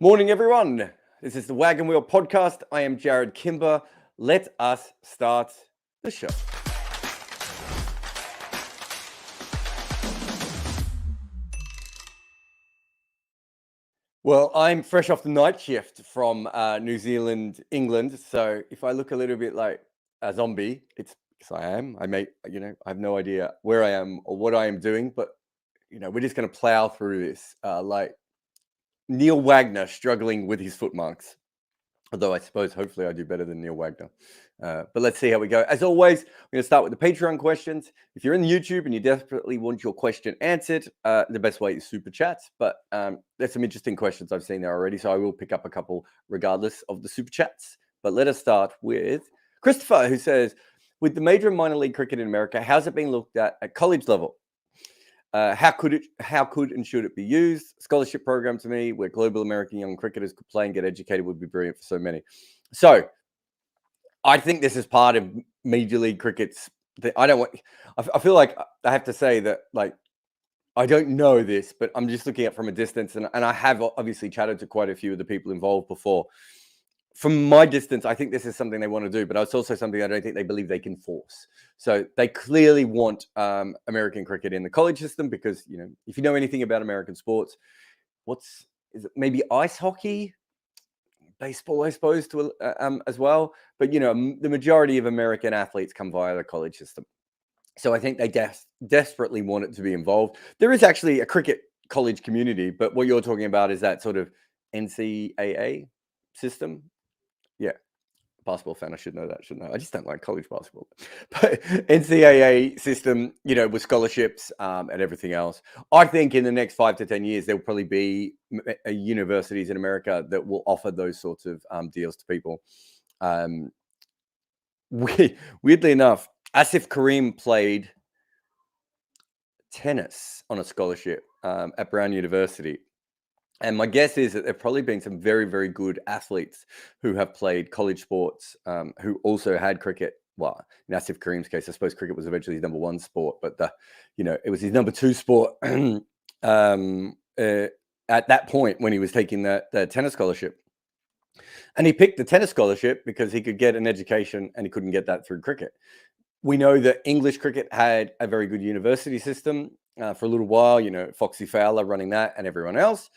Morning, everyone. This is the Wagon Wheel podcast. I am Jarrod Kimber. Let us start the show. Well, I'm fresh off the night shift from New Zealand, England. So if I look a little bit like a zombie, it's because I am. I have no idea where I am or what I am doing, but we're just going to plow through this like Neil Wagner struggling with his foot marks. Although I suppose hopefully I do better than Neil Wagner. But let's see how we go. As always, we're going to start with the Patreon questions. If you're in the YouTube and you desperately want your question answered, the best way is super chats. But there's some interesting questions I've seen there already, so I will pick up a couple regardless of the super chats. But let us start with Christopher, who says, with the major and minor league cricket in America, how's it being looked at college level? How could and should it be used? Scholarship program to me, where global American young cricketers could play and get educated, would be brilliant for so many. So, I think this is part of Major League Cricket's. I feel like I have to say that, like, I don't know this, but I'm just looking at from a distance, and I have obviously chatted to quite a few of the people involved before. From my distance, I think this is something they want to do, but it's also something I don't think they believe they can force. So they clearly want American cricket in the college system because, if you know anything about American sports, is it maybe ice hockey, baseball, I suppose, as well. But, the majority of American athletes come via the college system. So I think they desperately want it to be involved. There is actually a cricket college community, but what you're talking about is that sort of NCAA system. Yeah, basketball fan, I should know that, shouldn't I? I just don't like college basketball. But NCAA system, with scholarships and everything else. I think in the next 5 to 10 years, there will probably be universities in America that will offer those sorts of deals to people. Weirdly enough, Asif Karim played tennis on a scholarship at Brown University. And my guess is that there have probably been some very, very good athletes who have played college sports who also had cricket. Well, in Asif Karim's case, I suppose cricket was eventually his number one sport, but it was his number two sport at that point when he was taking the tennis scholarship. And he picked the tennis scholarship because he could get an education and he couldn't get that through cricket. We know that English cricket had a very good university system for a little while, Foxy Fowler running that and everyone else.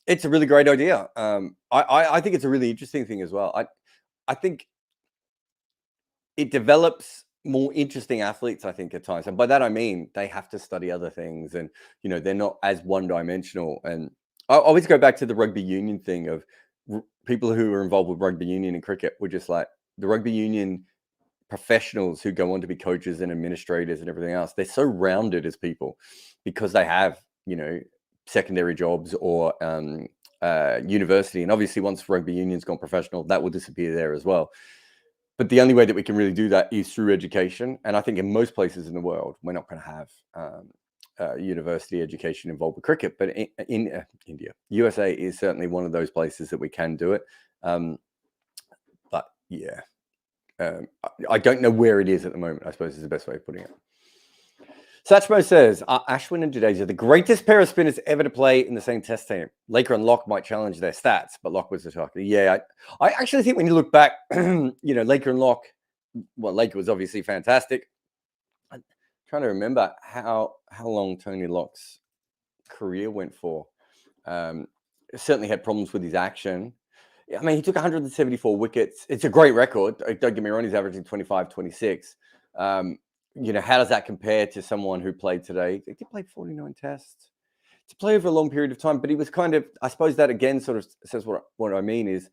It's a really great idea. I think it's a really interesting thing as well. I think it develops more interesting athletes, I think, at times. And by that, I mean, they have to study other things and, they're not as one-dimensional. And I always go back to the rugby union thing of people who are involved with rugby union and cricket were just like the rugby union professionals who go on to be coaches and administrators and everything else. They're so rounded as people because they have, secondary jobs or university. And obviously once rugby union's gone professional, that will disappear there as well. But the only way that we can really do that is through education. And I think in most places in the world, we're not going to have university education involved with cricket. But in India, USA is certainly one of those places that we can do it. But yeah, I don't know where it is at the moment, I suppose is the best way of putting it. Satchmo says, Ashwin and Jadeja, the greatest pair of spinners ever to play in the same test team. Laker and Locke might challenge their stats, but Locke was the shocker. Yeah, I actually think when you look back, Laker and Locke, well, Laker was obviously fantastic. I'm trying to remember how long Tony Locke's career went for. Certainly had problems with his action. I mean, he took 174 wickets. It's a great record. Don't get me wrong, he's averaging 25, 26. How does that compare to someone who played today? He did play 49 tests to play over a long period of time, but he was kind of, I suppose that again sort of says what I mean is it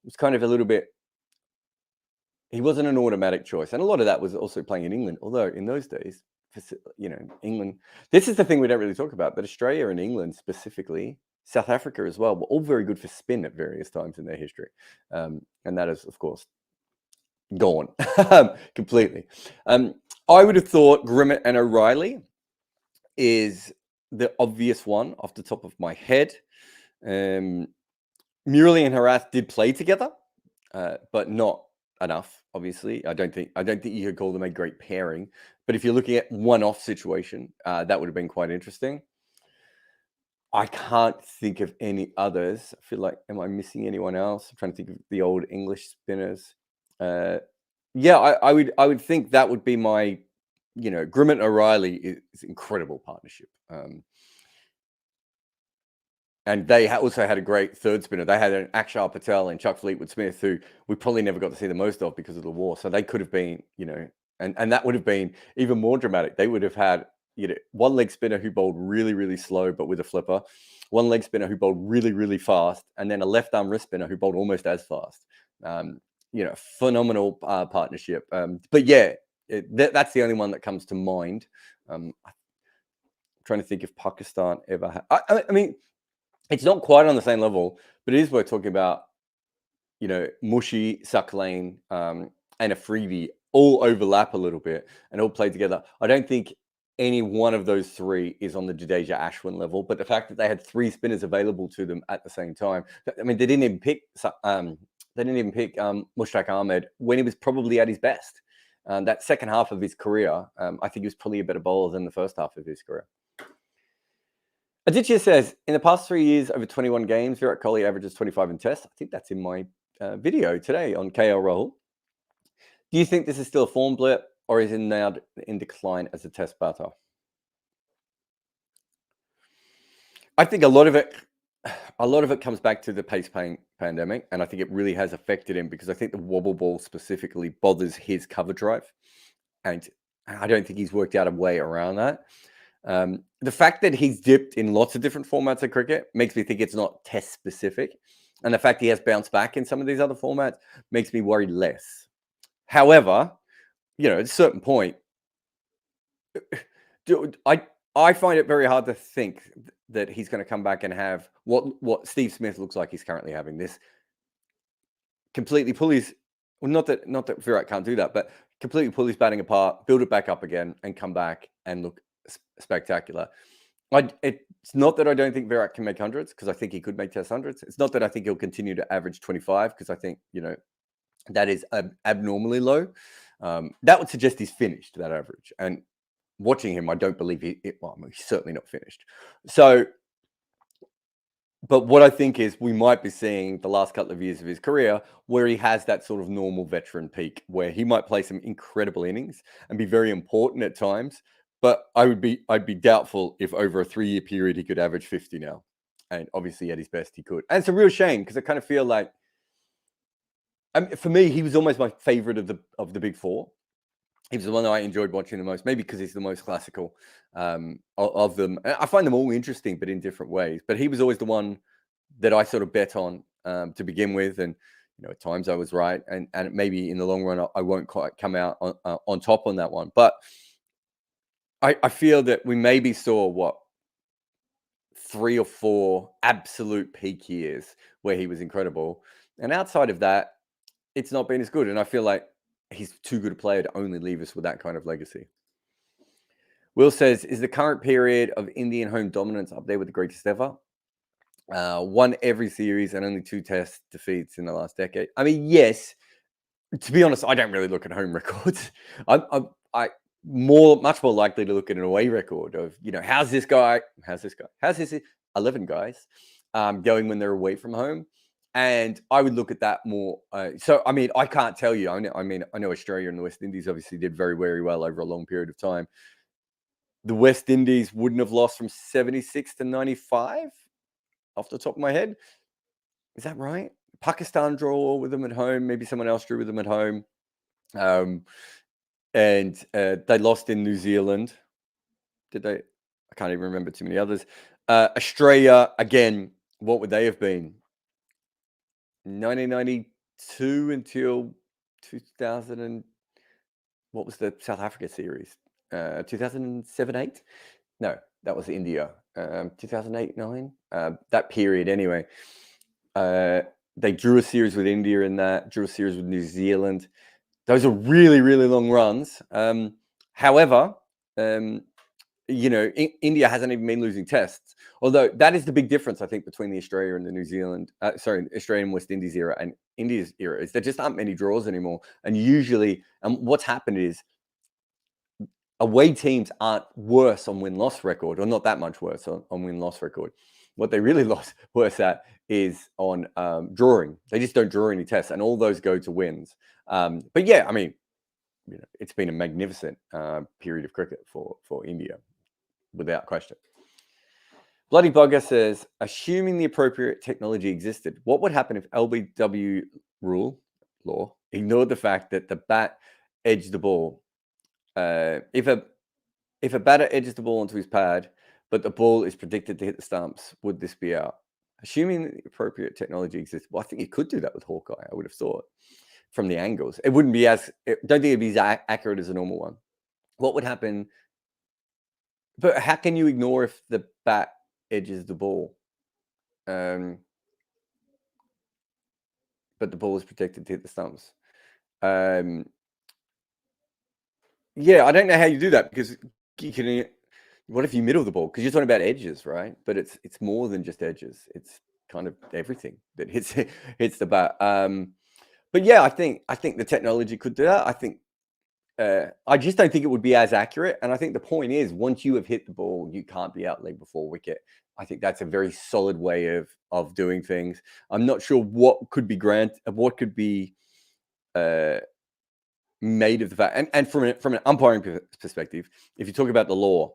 was kind of a little bit, he wasn't an automatic choice. And a lot of that was also playing in England, although in those days, England, this is the thing we don't really talk about, but Australia and England specifically, South Africa as well, were all very good for spin at various times in their history. And that is, of course, gone completely. I would have thought Grimmett and O'Reilly is the obvious one off the top of my head. Murali and Harath did play together, but not enough. Obviously, I don't think you could call them a great pairing. But if you're looking at one-off situation, that would have been quite interesting. I can't think of any others. I feel like, am I missing anyone else? I'm trying to think of the old English spinners. Yeah, I would think that would be my, Grimmett and O'Reilly is incredible partnership. And they also had a great third spinner. They had an Akshar Patel and Chuck Fleetwood Smith, who we probably never got to see the most of because of the war. So they could have been, and that would have been even more dramatic. They would have had, one leg spinner who bowled really, really slow, but with a flipper, one leg spinner who bowled really, really fast, and then a left arm wrist spinner who bowled almost as fast. Phenomenal partnership. But yeah, that's the only one that comes to mind. I'm trying to think if Pakistan ever had. I mean, it's not quite on the same level, but it is worth talking about, Mushy, Sucklane, and Afridi all overlap a little bit and all play together. I don't think any one of those three is on the Jadeja Ashwin level, but the fact that they had three spinners available to them at the same time. I mean, they didn't even pick Mushtaq Ahmed when he was probably at his best. That second half of his career, I think he was probably a better bowler than the first half of his career. Aditya says, in the past 3 years, over 21 games, Virat Kohli averages 25 in tests. I think that's in my video today on KL Rahul. Do you think this is still a form blip, or is it now in decline as a test batter? I think a lot of it comes back to the pace pandemic, and I think it really has affected him because I think the wobble ball specifically bothers his cover drive, and I don't think he's worked out a way around that. The fact that he's dipped in lots of different formats of cricket makes me think it's not test specific. And the fact he has bounced back in some of these other formats makes me worry less. However, at a certain point, I find it very hard to think that he's going to come back and have what Steve Smith looks like he's currently having. This completely pull his, well, not that Virat can't do that, but completely pull his batting apart, build it back up again, and come back and look spectacular. It's not that I don't think Virat can make hundreds, because I think he could make test hundreds. It's not that I think he'll continue to average 25, because I think, that is abnormally low. That would suggest he's finished that average. And watching him, I don't believe he's certainly not finished. So, but what I think is we might be seeing the last couple of years of his career where he has that sort of normal veteran peak, where he might play some incredible innings and be very important at times. But I'd be doubtful if over a 3-year period he could average 50 now. And obviously at his best he could. And it's a real shame, because I kind of feel like, for me, he was almost my favorite of the big four. He was the one that I enjoyed watching the most, maybe because he's the most classical of them. I find them all interesting, but in different ways. But he was always the one that I sort of bet on to begin with. And, at times I was right. And maybe in the long run, I won't quite come out on top on that one. But I feel that we maybe saw 3 or 4 absolute peak years where he was incredible. And outside of that, it's not been as good. And I feel like he's too good a player to only leave us with that kind of legacy. Will says, is the current period of Indian home dominance up there with the greatest ever? Won every series and only 2 test defeats in the last decade. I mean, yes. To be honest, I don't really look at home records. I'm much more likely to look at an away record of, how's this 11 guys going when they're away from home. And I would look at that more. So, I mean, I can't tell you. I know Australia and the West Indies obviously did very, very well over a long period of time. The West Indies wouldn't have lost from 76 to 95 off the top of my head. Is that right? Pakistan draw with them at home. Maybe someone else drew with them at home. And they lost in New Zealand. Did they? I can't even remember too many others. Australia, again, what would they have been? 1992 until 2000 and what was the South Africa series? 2007-8? No, that was India. 2008-9? That period anyway. They drew a series with India in that, drew a series with New Zealand. Those are really, really long runs. However, India hasn't even been losing tests. Although that is the big difference, I think, between the Australia and the New Zealand, Australian West Indies era and India's era, is there just aren't many draws anymore. And usually, what's happened is away teams aren't worse on win-loss record, or not that much worse on win-loss record. What they really lost worse at is on drawing. They just don't draw any tests, and all those go to wins. But yeah, I mean, it's been a magnificent period of cricket for India, without question. Bloody Bugger says, assuming the appropriate technology existed, what would happen if LBW law ignored the fact that the bat edged the ball? If a batter edges the ball onto his pad, but the ball is predicted to hit the stumps, would this be out? Assuming the appropriate technology exists, well, I think you could do that with Hawkeye, I would have thought, from the angles. It wouldn't be don't think it'd be as accurate as a normal one. What would happen? But how can you ignore if the bat edges the ball? But the ball is protected to hit the stumps. Yeah, I don't know how you do that, because you can. What if you middle the ball? Because you're talking about edges, right? But it's more than just edges. It's kind of everything that hits the bat. But yeah, I think the technology could do that. I think I just don't think it would be as accurate. And I think the point is, once you have hit the ball, you can't be out leg before wicket. I think that's a very solid way of doing things. I'm not sure what could be made of the fact, and from an umpiring perspective, if you talk about the law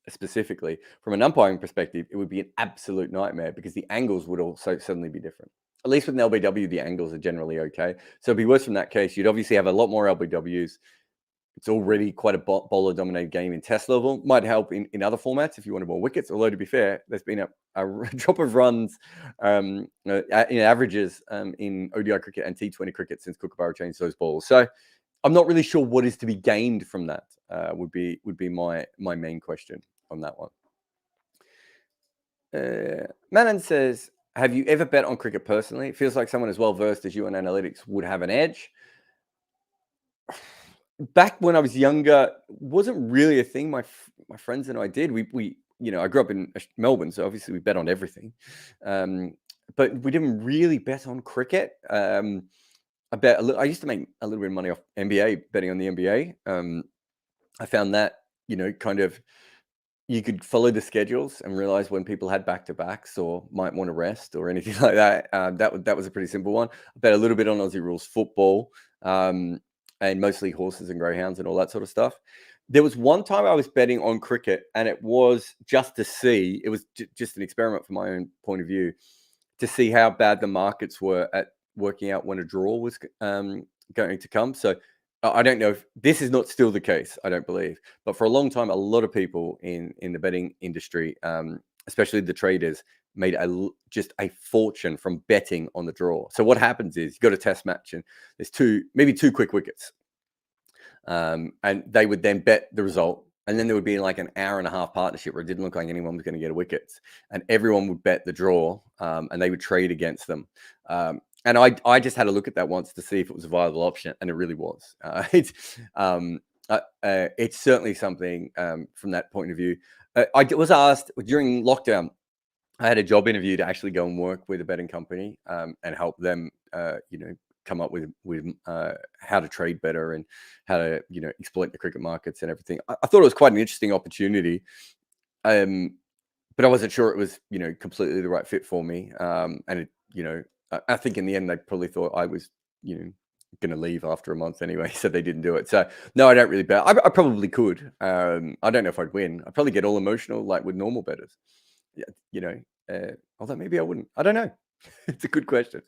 specifically, from an umpiring perspective, it would be an absolute nightmare, because the angles would also suddenly be different. At least with an LBW, the angles are generally okay. So it'd be worse from that case. You'd obviously have a lot more LBWs. It's already quite a bowler-dominated game in test level. Might help in other formats if you wanted more wickets. Although, to be fair, there's been a drop of runs in averages in ODI cricket and T20 cricket since Kookaburra changed those balls. So I'm not really sure what is to be gained from that. Would be my main question on that one. Manon says, have you ever bet on cricket personally? It feels like someone as well versed as you on analytics would have an edge. Back when I was younger, wasn't really a thing my friends and I did. We I grew up in Melbourne, so obviously we bet on everything. But we didn't really bet on cricket. I used to make a little bit of money off NBA, betting on the NBA. I found that, kind of, you could follow the schedules and realize when people had back-to-backs or might want to rest or anything like that. That was a pretty simple one. I bet a little bit on Aussie rules football, and mostly horses and greyhounds and all that sort of stuff. There was one time I was betting on cricket, and it was just to see, it was just an experiment from my own point of view, to see how bad the markets were at working out when a draw was going to come. So I don't know if this is not still the case, I don't believe. But for a long time, a lot of people in the betting industry, especially the traders, made just a fortune from betting on the draw. So what happens is, you got a test match and there's maybe two quick wickets. And they would then bet the result. And then there would be like an hour and a half partnership where it didn't look like anyone was going to get a wickets. And everyone would bet the draw, and they would trade against them. And I just had a look at that once to see if it was a viable option, and it really was. It's certainly something from that point of view. I was asked during lockdown, I had a job interview to actually go and work with a betting company and help them, come up with how to trade better and how to, exploit the cricket markets and everything. I thought it was quite an interesting opportunity, but I wasn't sure it was, completely the right fit for me. And it, I think in the end they probably thought I was, going to leave after a month anyway, so they didn't do it. So no, I don't really bet. I probably could. I don't know if I'd win. I'd probably get all emotional like with normal bettors. Although maybe I wouldn't. I don't know. It's a good question.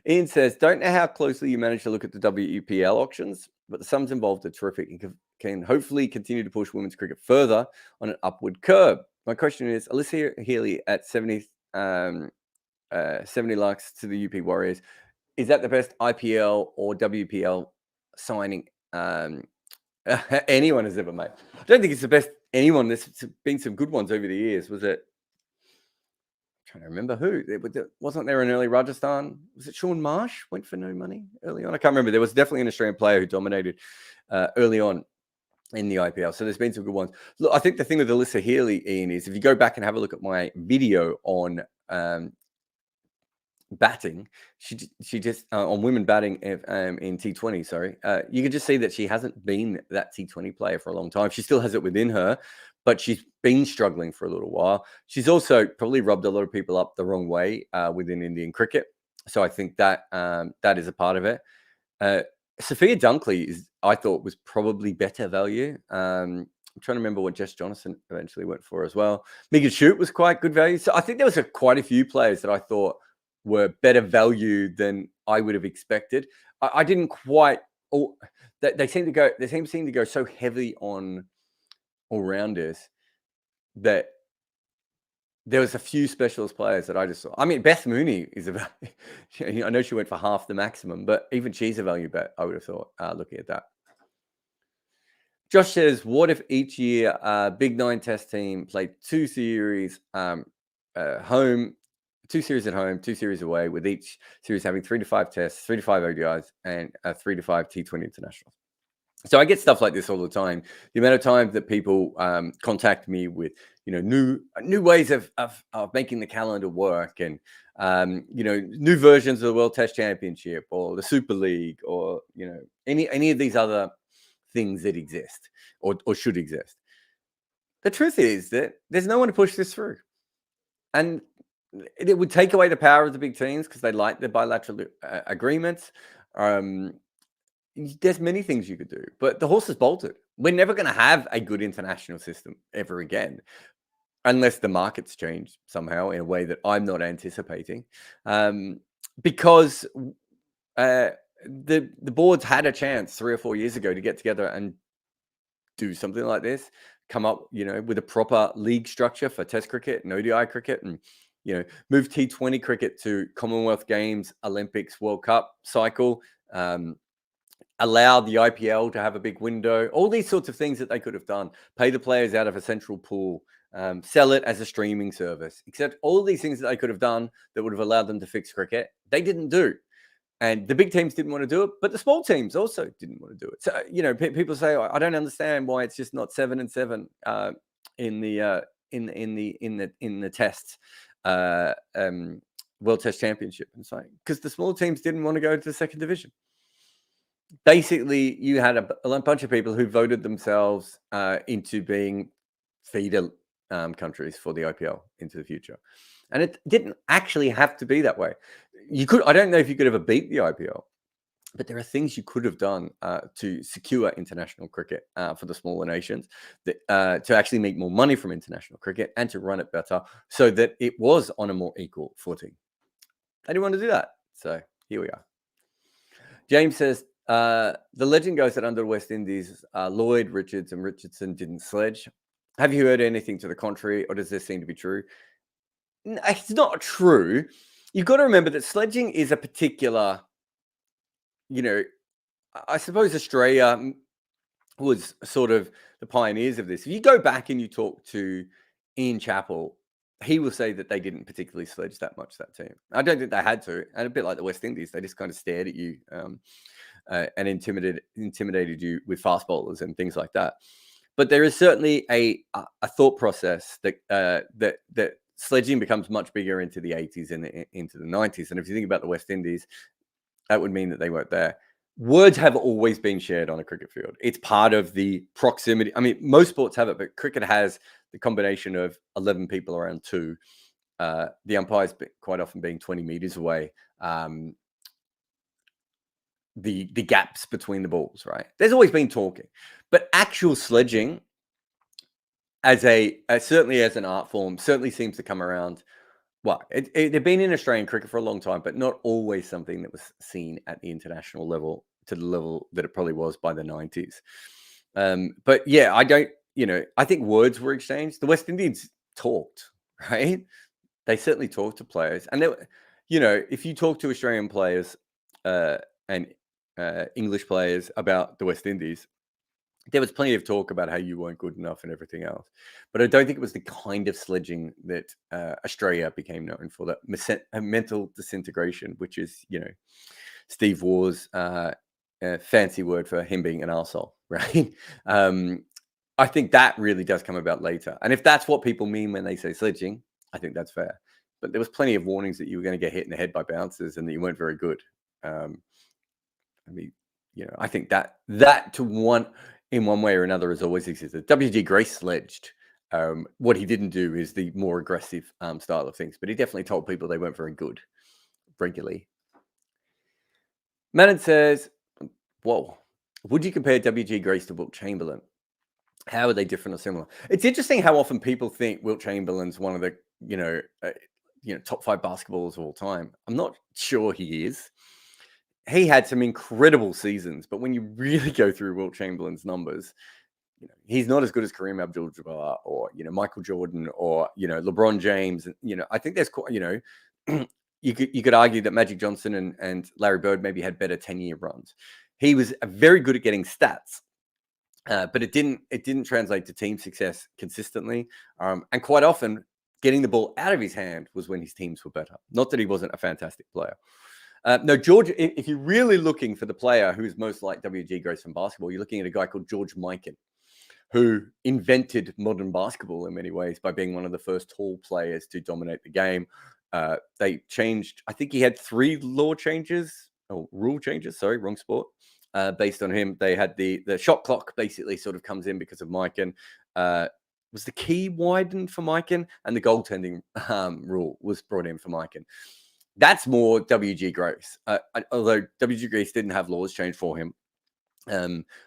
Ian says, don't know how closely you managed to look at the WPL auctions, but the sums involved are terrific and can hopefully continue to push women's cricket further on an upward curve. My question is, Alyssa Healy at 70 lakhs to the UP Warriors, is that the best IPL or WPL signing anyone has ever made? I don't think it's the best anyone. There's been some good ones over the years. Was it? I'm trying to remember who. Wasn't there an early Rajasthan? Was it Sean Marsh went for no money early on? I can't remember. There was definitely an Australian player who dominated early on in the IPL. So there's been some good ones. Look, I think the thing with Alyssa Healy, Ian, is if you go back and have a look at my video on batting, she just on women batting in T20, sorry, you can just see that she hasn't been that T20 player for a long time. She still has it within her, but she's been struggling for a little while. She's also probably rubbed a lot of people up the wrong way within Indian cricket. So I think that that is a part of it. Sophia Dunkley I thought was probably better value. I'm trying to remember what Jess Johnson eventually went for as well. Megan Shute was quite good value. So I think there was quite a few players that I thought were better value than I would have expected. I didn't quite. They seem to go so heavy on all-rounders that there was a few specialist players that I just saw. I mean, Beth Mooney is about. I know she went for half the maximum, but even she's a value bet, I would have thought, looking at that. Josh says, what if each year Big Nine Test team played 2 series home, 2 series at home, 2 series away, with each series having 3 to 5 tests, 3 to 5 ODIs, and 3 to 5 T20 internationals? So I get stuff like this all the time. The amount of time that people contact me with, new ways of making the calendar work, and new versions of the World Test Championship or the Super League, or any of these other things that exist or should exist. The truth is that there's no one to push this through, and it would take away the power of the big teams because they like the bilateral agreements. There's many things you could do, but the horse is bolted. We're never going to have a good international system ever again, unless the markets change somehow in a way that I'm not anticipating. Because the boards had a chance 3 or 4 years ago to get together and do something like this, come up, with a proper league structure for Test cricket and ODI cricket, and move T20 cricket to Commonwealth Games, Olympics, World Cup cycle. Allow the IPL to have a big window, all these sorts of things that they could have done, pay the players out of a central pool, sell it as a streaming service, except all these things that they could have done that would have allowed them to fix cricket, they didn't do. And the big teams didn't want to do it, but the small teams also didn't want to do it. So, people say, I don't understand why it's just not 7 and 7 in the tests, World Test Championship. And so, because the small teams didn't want to go to the second division. Basically, you had a bunch of people who voted themselves into being feeder countries for the IPL into the future. And it didn't actually have to be that way. I don't know if you could ever beat the IPL, but there are things you could have done to secure international cricket for the smaller nations, to actually make more money from international cricket and to run it better so that it was on a more equal footing. They didn't want to do that. So here we are. James says, the legend goes that under West Indies, Lloyd, Richards, and Richardson didn't sledge. Have you heard anything to the contrary, or does this seem to be true? It's not true. You've got to remember that sledging is a particular, I suppose Australia was sort of the pioneers of this. If you go back and you talk to Ian Chappell, he will say that they didn't particularly sledge that much, that team. I don't think they had to. And a bit like the West Indies, they just kind of stared at you and intimidated you with fast bowlers and things like that. But there is certainly a thought process that sledging becomes much bigger into the 80s and into the 90s. And if you think about the West Indies, that would mean that they weren't there. Words have always been shared on a cricket field. It's part of the proximity. I mean, most sports have it, but cricket has the combination of 11 people around 2. The umpires quite often being 20 meters away. The gaps between the balls, right? There's always been talking, but actual sledging as certainly as an art form certainly seems to come around. Well, they've been in Australian cricket for a long time, but not always something that was seen at the international level to the level that it probably was by the 90s. But yeah, I think words were exchanged. The West Indies talked, right? They certainly talked to players. And, if you talk to Australian players and English players about the West Indies, there was plenty of talk about how you weren't good enough and everything else. But I don't think it was the kind of sledging that Australia became known for, that mental disintegration, which is, Steve Waugh's fancy word for him being an arsehole, right? I think that really does come about later. And if that's what people mean when they say sledging, I think that's fair. But there was plenty of warnings that you were going to get hit in the head by bouncers and that you weren't very good. I think that in one way or another has always existed. W.G. Grace sledged What he didn't do is the more aggressive style of things, but he definitely told people they weren't very good regularly. Manon says, whoa, would you compare WG Grace to Wilt Chamberlain? How are they different or similar? It's interesting how often people think Wilt Chamberlain's one of the, top 5 basketballers of all time. I'm not sure he is. He had some incredible seasons, but when you really go through Wilt Chamberlain's numbers, he's not as good as Kareem Abdul-Jabbar or, Michael Jordan or, LeBron James. And, I think there's, you could argue that Magic Johnson and Larry Bird maybe had better 10-year runs. He was very good at getting stats, but it didn't translate to team success consistently. And quite often, getting the ball out of his hand was when his teams were better. Not that he wasn't a fantastic player. No, George, if you're really looking for the player who's most like WG Grace from basketball, you're looking at a guy called George Mikan, who invented modern basketball in many ways by being one of the first tall players to dominate the game. They changed, I think he had 3 rule changes, sorry, wrong sport. Based on him, they had the shot clock basically sort of comes in because of Mikan. Was the key widened for Mikan, and the goaltending rule was brought in for Mikan. That's more WG Grace. Although WG Grace didn't have laws changed for him.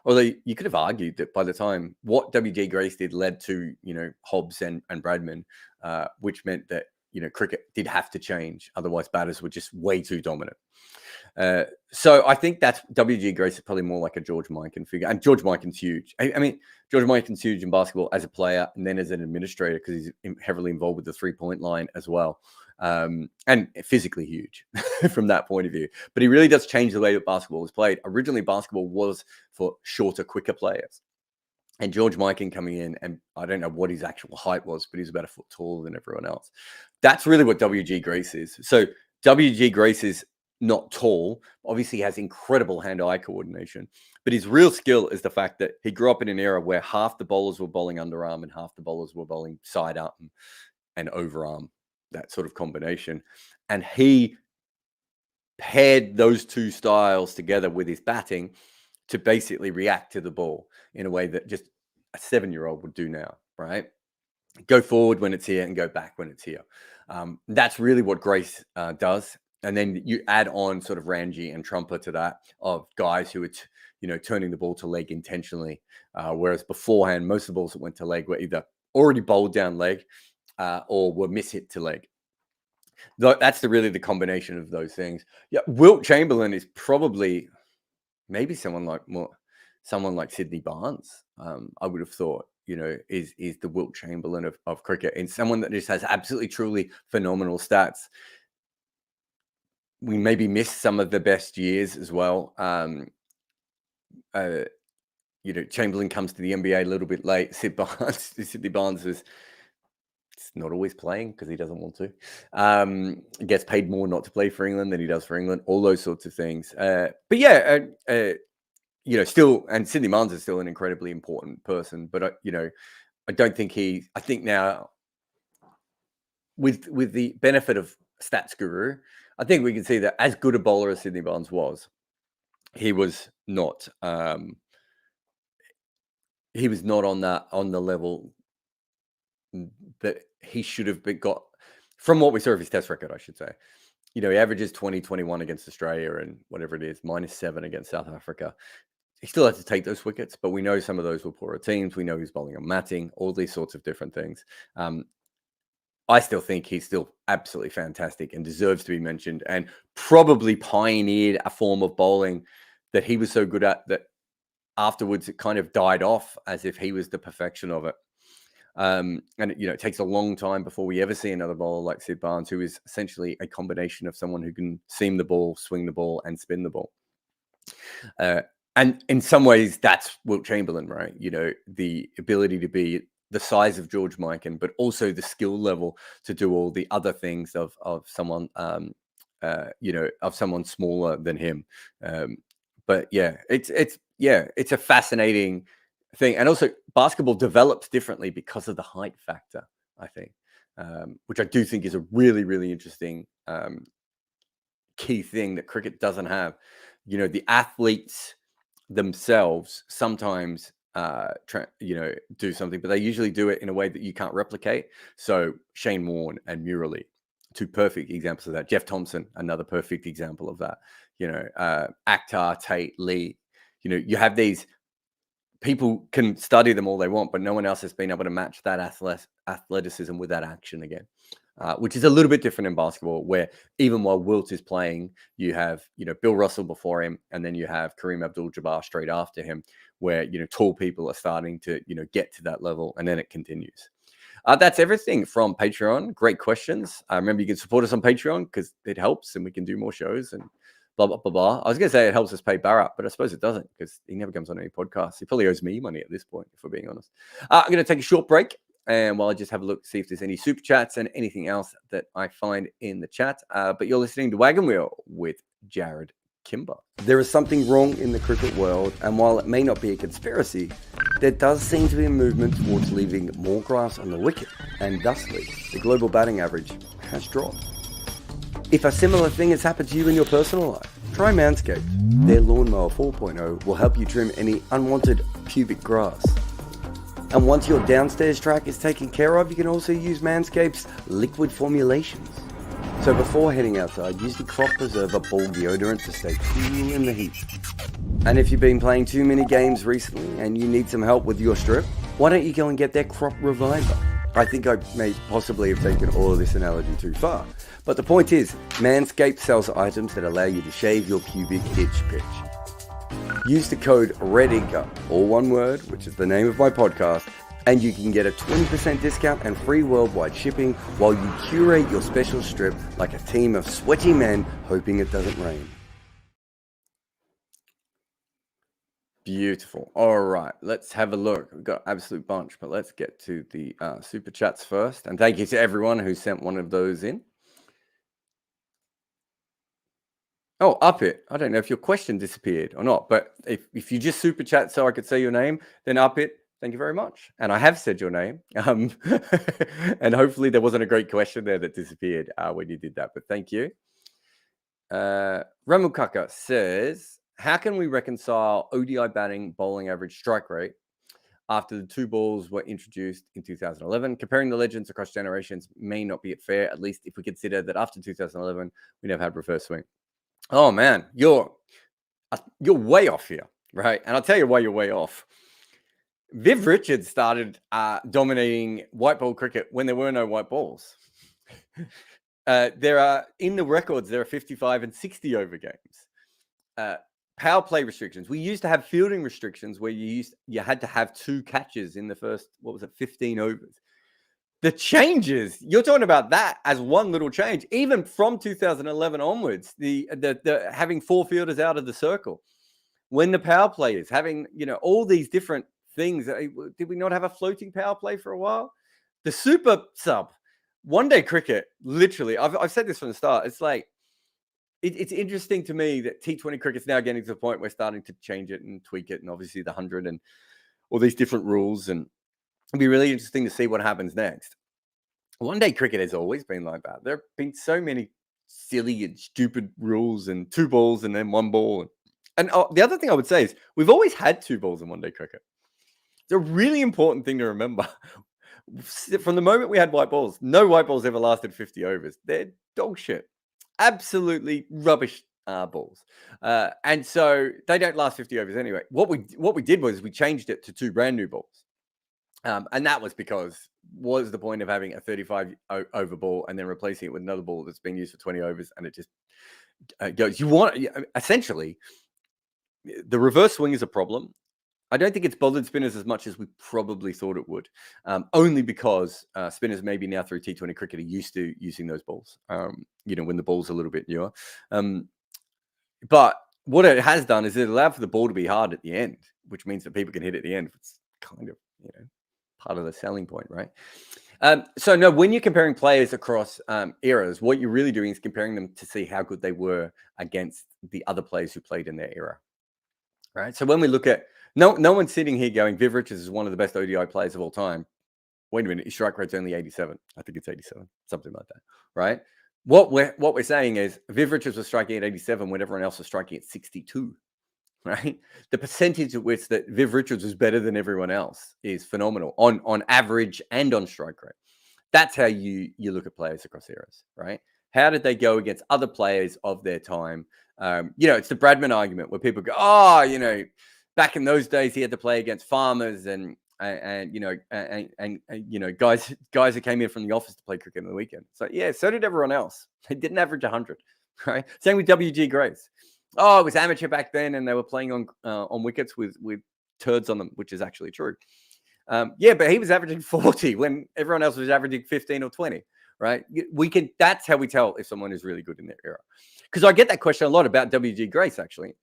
Although you could have argued that by the time what WG Grace did led to, Hobbs and Bradman, which meant that, cricket did have to change. Otherwise, batters were just way too dominant. So I think that's WG Grace is probably more like a George Mikan figure. And George Mikan's huge. I mean, George Mikan's huge in basketball as a player and then as an administrator because he's heavily involved with the 3-point line as well. And physically huge from that point of view. But he really does change the way that basketball was played. Originally, basketball was for shorter, quicker players. And George Mikan coming in, and I don't know what his actual height was, but he's about a foot taller than everyone else. That's really what WG Grace is. So WG Grace is not tall. Obviously, he has incredible hand-eye coordination. But his real skill is the fact that he grew up in an era where half the bowlers were bowling underarm and half the bowlers were bowling side arm and overarm, that sort of combination. And he paired those 2 styles together with his batting to basically react to the ball in a way that just a 7-year-old would do now, right? Go forward when it's here and go back when it's here. That's really what Grace does. And then you add on sort of Ranji and Trumper to that of guys who are, turning the ball to leg intentionally. Whereas beforehand, most of the balls that went to leg were either already bowled down leg or were mishit to leg. That's really the combination of those things. Yeah, Wilt Chamberlain is probably maybe someone like Sydney Barnes. I would have thought, is the Wilt Chamberlain of cricket, and someone that just has absolutely truly phenomenal stats. We maybe missed some of the best years as well. Chamberlain comes to the NBA a little bit late. Sydney Barnes is not always playing because he doesn't want to. Gets paid more not to play for England than he does for England. All those sorts of things. But yeah, still, and Sydney Barnes is still an incredibly important person. But I don't think I think now, with the benefit of Stats Guru, I think we can see that as good a bowler as Sydney Barnes was, he was not. He was not on the level that he should have got from what we saw of his test record, I should say. He averages 20-21 against Australia and whatever it is, -7 against South Africa. He still had to take those wickets, but we know some of those were poorer teams. We know he's bowling on matting, all these sorts of different things. I still think he's still absolutely fantastic and deserves to be mentioned, and probably pioneered a form of bowling that he was so good at that afterwards it kind of died off as if he was the perfection of it. And it takes a long time before we ever see another bowler like Sid Barnes, who is essentially a combination of someone who can seam the ball, swing the ball, and spin the ball. And in some ways, that's Wilt Chamberlain, right? The ability to be the size of George Mikan, but also the skill level to do all the other things of someone, of someone smaller than him. But yeah, it's a fascinating thing. And also basketball develops differently because of the height factor, I think, which I do think is a really, really interesting key thing that cricket doesn't have. The athletes themselves sometimes do something, but they usually do it in a way that you can't replicate. So Shane Warne and Murali, two perfect examples of that. Jeff Thompson, another perfect example of that. Akhtar, Tate, Lee. You have these people can study them all they want, but no one else has been able to match that athleticism with that action again. Which is a little bit different in basketball, where even while Wilt is playing, you have, Bill Russell before him, and then you have Kareem Abdul-Jabbar straight after him, where, tall people are starting to, get to that level, and then it continues. That's everything from Patreon. Great questions. Remember, you can support us on Patreon because it helps and we can do more shows and blah, blah, blah, blah. I was going to say it helps us pay Barrett, but I suppose it doesn't because he never comes on any podcasts. He probably owes me money at this point, if we're being honest. I'm going to take a short break. And while I just have a look, see if there's any super chats and anything else that I find in the chat. But you're listening to Wagon Wheel with Jarrod Kimber. There is something wrong in the cricket world, and while it may not be a conspiracy, there does seem to be a movement towards leaving more grass on the wicket, and thusly, the global batting average has dropped. If a similar thing has happened to you in your personal life, try Manscaped. Their Lawnmower 4.0 will help you trim any unwanted pubic grass. And once your downstairs track is taken care of, you can also use Manscaped's liquid formulations. So before heading outside, use the Crop Preserver ball deodorant to stay cool in the heat. And if you've been playing too many games recently and you need some help with your strip, why don't you go and get their Crop Reviver? I think I may possibly have taken all of this analogy too far. But the point is, Manscaped sells items that allow you to shave your pubic itch pitch. Use the code REDINKER, all one word, which is the name of my podcast, and you can get a 20% discount and free worldwide shipping while you curate your special strip like a team of sweaty men hoping it doesn't rain. Beautiful. All right, let's have a look. We've got an absolute bunch, but let's get to the super chats first. And thank you to everyone who sent one of those in. Oh, up it. I don't know if your question disappeared or not, but if you just super chat so I could say your name, then up it. Thank you very much. And I have said your name. And hopefully there wasn't a great question there that disappeared when you did that, but thank you. Ramukaka says, how can we reconcile ODI batting, bowling average, strike rate after the two balls were introduced in 2011? Comparing the legends across generations may not be fair, at least if we consider that after 2011, we never had reverse swing. Oh man, you're way off here, right? And I'll tell you why you're way off. Viv Richards started dominating white ball cricket when there were no white balls. There are, in the records, there are 55 and 60 over games. Power play restrictions. We used to have fielding restrictions where you had to have 2 catches in the first, 15 overs. The changes, you're talking about that as one little change, even from 2011 onwards, the having 4 fielders out of the circle. When the power play is having, all these different things. Did we not have a floating power play for a while? The super sub, one-day cricket, literally, I've said this from the start. It's like, it's interesting to me that T20 cricket's now getting to the point where we're starting to change it and tweak it, and obviously the 100 and all these different rules, and it'll be really interesting to see what happens next. One-day cricket has always been like that. There have been so many silly and stupid rules, and 2 balls and then 1 ball. And the other thing I would say is we've always had 2 balls in one-day cricket. It's a really important thing to remember. From the moment we had white balls, no white balls ever lasted 50 overs. They're dog shit. Absolutely rubbish balls. And so they don't last 50 overs anyway. What we did was we changed it to 2 brand new balls. And that was because what is the point of having a 35 over ball and then replacing it with another ball that's been used for 20 overs and it just goes. You want, essentially, the reverse swing is a problem. I don't think it's bothered spinners as much as we probably thought it would, only because spinners maybe now through T20 cricket are used to using those balls, when the ball's a little bit newer. But what it has done is it allowed for the ball to be hard at the end, which means that people can hit at the end. It's kind of, part of the selling point, right? So no, when you're comparing players across eras, what you're really doing is comparing them to see how good they were against the other players who played in their era, right? So when we look at, no one's sitting here going, Viv Richards is one of the best ODI players of all time. Wait a minute, his strike rate's only 87. I think it's 87, something like that, right? What we're saying is Viv Richards was striking at 87 when everyone else was striking at 62. right? The percentage at which that Viv Richards was better than everyone else is phenomenal on average and on strike rate. That's how you look at players across eras, right? How did they go against other players of their time? It's the Bradman argument where people go, oh, back in those days he had to play against farmers and guys that came in from the office to play cricket on the weekend. So yeah, so did everyone else. They didn't average 100, right? Same with WG Grace. Oh, it was amateur back then, and they were playing on wickets with turds on them, which is actually true. But he was averaging 40 when everyone else was averaging 15 or 20, right? That's how we tell if someone is really good in their era. Because I get that question a lot about WG Grace, actually.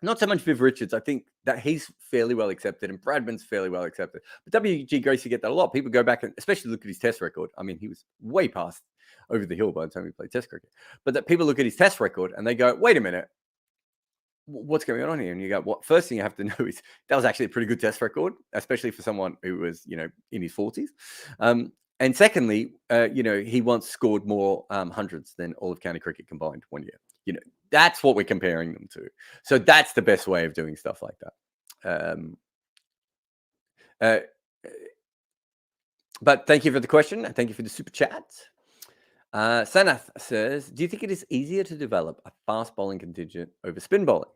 Not so much Viv Richards. I think that he's fairly well accepted and Bradman's fairly well accepted. But WG Grace, you get that a lot. People go back and especially look at his test record. I mean, he was way past over the hill by the time he played test cricket. But that people look at his test record and they go, wait a minute, what's going on here? And you go, what? First thing you have to know is that was actually a pretty good test record, especially for someone who was, in his 40s. And secondly, he once scored more hundreds than all of county cricket combined one year. That's what we're comparing them to. So that's the best way of doing stuff like that. But thank you for the question. And thank you for the super chat. Sanath says, do you think it is easier to develop a fast bowling contingent over spin bowling?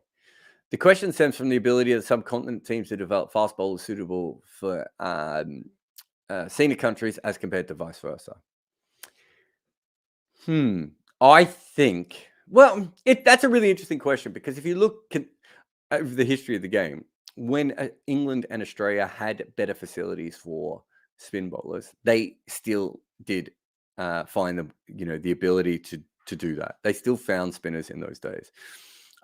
The question stems from the ability of the subcontinent teams to develop fast bowlers suitable for senior countries as compared to vice versa. I think, that's a really interesting question because if you look over the history of the game, when England and Australia had better facilities for spin bowlers, they still did find the ability to do that. They still found spinners in those days.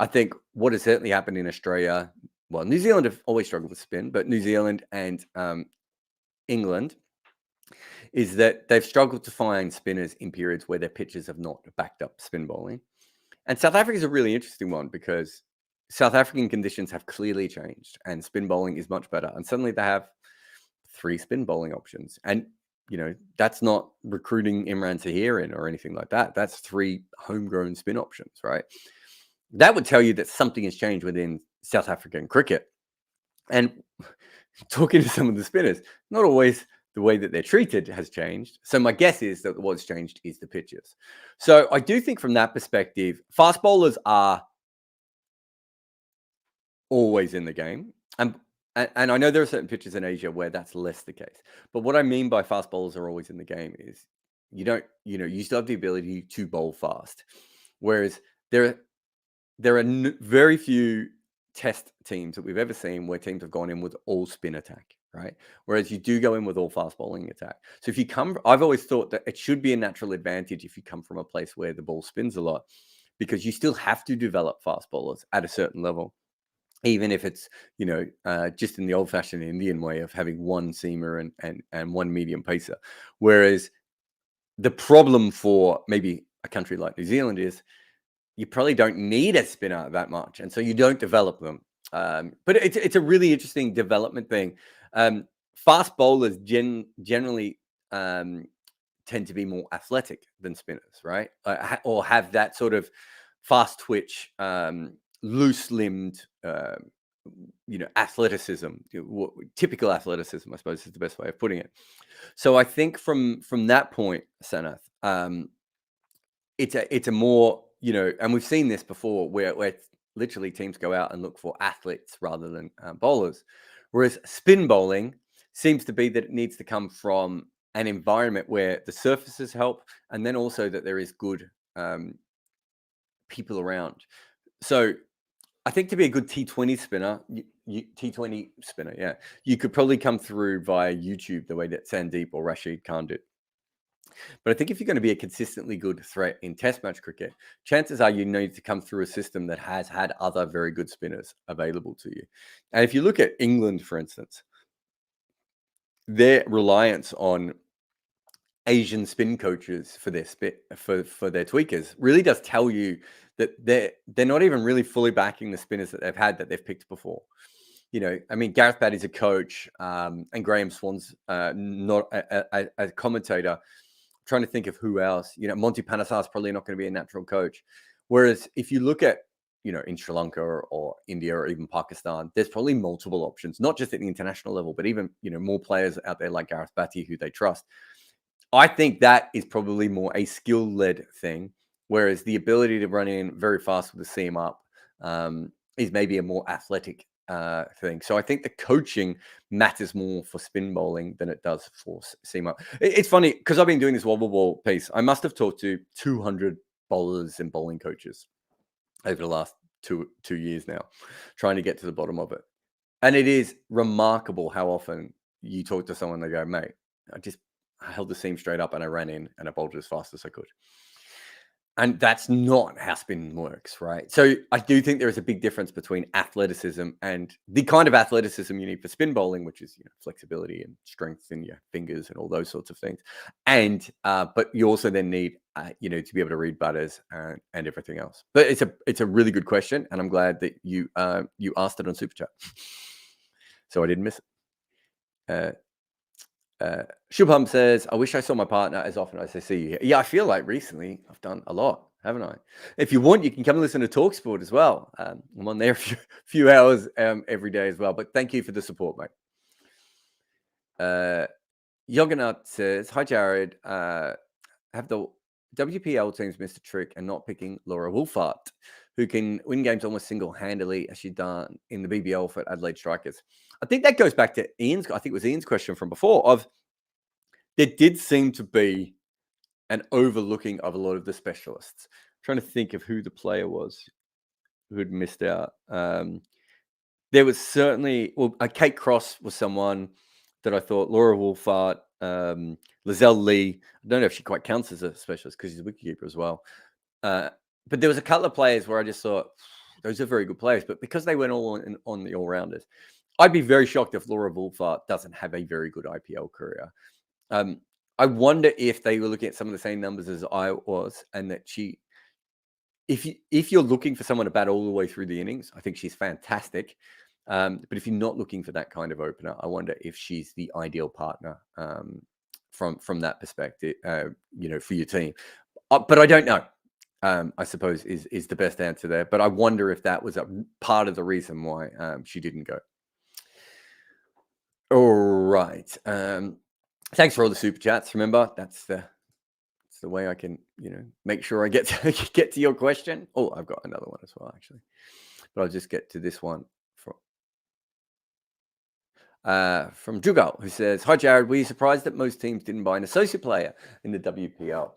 I think what has certainly happened in Australia, New Zealand have always struggled with spin, but New Zealand and England is that they've struggled to find spinners in periods where their pitches have not backed up spin bowling. And South Africa is a really interesting one because South African conditions have clearly changed and spin bowling is much better. And suddenly they have 3 spin bowling options. And, that's not recruiting Imran Tahir or anything like that. That's 3 homegrown spin options, right? That would tell you that something has changed within South African cricket. And talking to some of the spinners, not always the way that they're treated has changed. So my guess is that what's changed is the pitches. So I do think from that perspective, fast bowlers are always in the game. And I know there are certain pitches in Asia where that's less the case. But what I mean by fast bowlers are always in the game is you still have the ability to bowl fast. Whereas there are very few test teams that we've ever seen where teams have gone in with all spin attack, right? Whereas you do go in with all fast bowling attack. So I've always thought that it should be a natural advantage if you come from a place where the ball spins a lot, because you still have to develop fast bowlers at a certain level, even if it's, just in the old fashioned Indian way of having one seamer and one medium pacer. Whereas the problem for maybe a country like New Zealand is, you probably don't need a spinner that much, and so you don't develop them. But it's a really interesting development thing. Fast bowlers generally tend to be more athletic than spinners, right? Or have that sort of fast twitch, loose-limbed, athleticism. Typical athleticism, I suppose, is the best way of putting it. So I think from that point, Sanath, it's a more, and we've seen this before where literally teams go out and look for athletes rather than bowlers. Whereas spin bowling seems to be that it needs to come from an environment where the surfaces help, and then also that there is good people around. So I think to be a good T20 spinner, you could probably come through via YouTube the way that Sandeep or Rashid Khan did. But I think if you're going to be a consistently good threat in Test match cricket, chances are you need to come through a system that has had other very good spinners available to you. And if you look at England, for instance, their reliance on Asian spin coaches for their for their tweakers really does tell you that they're not even really fully backing the spinners that they've picked before. Gareth Batty's a coach, and Graham Swan's not a commentator. Trying to think of who else. Monty Panesar's probably not going to be a natural coach. Whereas if you look at, in Sri Lanka or India or even Pakistan, there's probably multiple options, not just at the international level, but even, more players out there like Gareth Batty who they trust. I think that is probably more a skill-led thing, whereas the ability to run in very fast with the seam up is maybe a more athletic thing. So I think the coaching matters more for spin bowling than it does for seam up. It's funny because I've been doing this wobble ball piece. I must have talked to 200 bowlers and bowling coaches over the last two years now, trying to get to the bottom of it. And it is remarkable how often you talk to someone, they go, mate, I held the seam straight up and I ran in and I bowled as fast as I could. And that's not how spin works, right? So I do think there is a big difference between athleticism and the kind of athleticism you need for spin bowling, which is flexibility and strength in your fingers and all those sorts of things. And but you also then need to be able to read butters and everything else. But it's a really good question, and I'm glad that you asked it on Super Chat, so I didn't miss it. Shubham says, I wish I saw my partner as often as I see you here. Yeah, I feel like recently I've done a lot, haven't I? If you want, you can come and listen to TalkSport as well. I'm on there a few hours every day as well. But thank you for the support, mate. Yoganut says, hi, Jarrod. Have the WPL teams missed a trick and not picking Laura Wolcott, who can win games almost single-handedly as she's done in the BBL for Adelaide Strikers? I think that goes back to Ian's question from before there did seem to be an overlooking of a lot of the specialists. I'm trying to think of who the player was who'd missed out. There was certainly, Kate Cross was someone that I thought, Laura Wolcott, Lizelle Lee. I don't know if she quite counts as a specialist because she's a wicketkeeper as well. But there was a couple of players where I just thought, those are very good players. But because they went all on the all-rounders, I'd be very shocked if Laura Wolcott doesn't have a very good IPL career. I wonder if they were looking at some of the same numbers as I was, and that if you're looking for someone to bat all the way through the innings, I think she's fantastic. But if you're not looking for that kind of opener, I wonder if she's the ideal partner from that perspective, for your team. But I don't know. I suppose is the best answer there. But I wonder if that was a part of the reason why she didn't go. All right. Thanks for all the super chats. Remember, that's the way I can, make sure I get to your question. Oh, I've got another one as well, actually. But I'll just get to this one from Jugal, who says, hi, Jarrod. Were you surprised that most teams didn't buy an associate player in the WPL?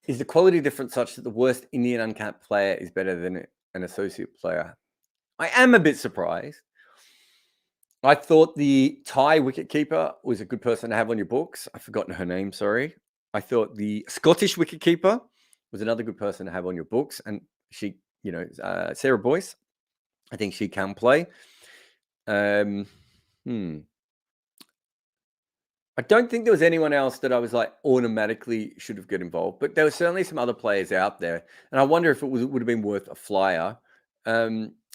Is the quality difference such that the worst Indian uncapped player is better than an associate player? I am a bit surprised. I thought the Thai wicketkeeper was a good person to have on your books. I've forgotten her name, sorry. I thought the Scottish wicketkeeper was another good person to have on your books. And she, Sarah Boyce, I think she can play. I don't think there was anyone else that I was like automatically should have got involved, but there were certainly some other players out there. And I wonder if it would have been worth a flyer.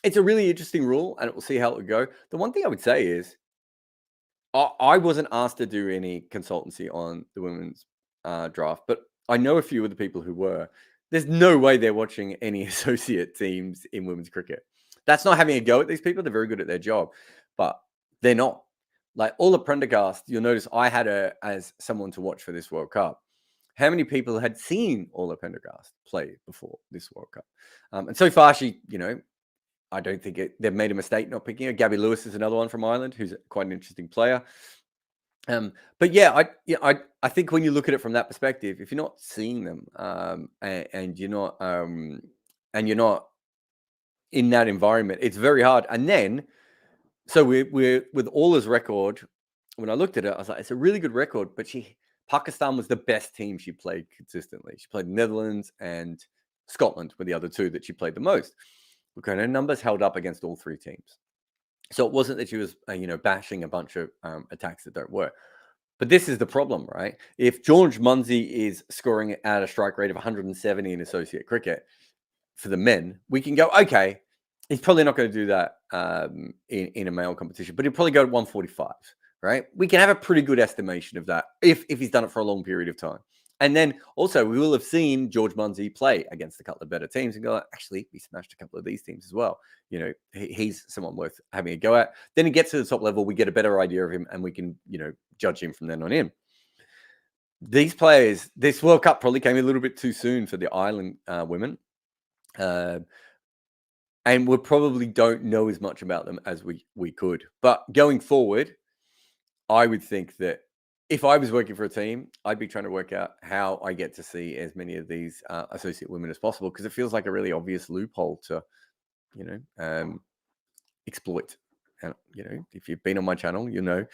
It's a really interesting rule, and we'll see how it would go. The one thing I would say is I wasn't asked to do any consultancy on the women's draft, but I know a few of the people who were. There's no way they're watching any associate teams in women's cricket. That's not having a go at these people. They're very good at their job, but they're not. Like Ola Prendergast, you'll notice I had her as someone to watch for this World Cup. How many people had seen Ola Prendergast play before this World Cup? And so far, she, I don't think they've made a mistake not picking her. Gabby Lewis is another one from Ireland, who's quite an interesting player. But yeah, I think when you look at it from that perspective, if you're not seeing them and you're not in that environment, it's very hard. And then, so we're with Ola's record. When I looked at it, I was like, it's a really good record. But Pakistan was the best team she played consistently. She played Netherlands and Scotland were the other two that she played the most. Okay, her numbers held up against all three teams. So it wasn't that she was, bashing a bunch of attacks that don't work. But this is the problem, right? If George Munsey is scoring at a strike rate of 170 in associate cricket for the men, we can go, okay, he's probably not going to do that in a male competition, but he'll probably go to 145, right? We can have a pretty good estimation of that if he's done it for a long period of time. And then also we will have seen George Munsey play against a couple of better teams and go, actually, we smashed a couple of these teams as well. You know, he's someone worth having a go at. Then he gets to the top level, we get a better idea of him, and we can, you know, judge him from then on in. These players, this World Cup probably came a little bit too soon for the Ireland women. And we probably don't know as much about them as we could. But going forward, I would think that if I was working for a team, I'd be trying to work out how I get to see as many of these associate women as possible, because it feels like a really obvious loophole to, you know, exploit. And, you know, if you've been on my channel, you know,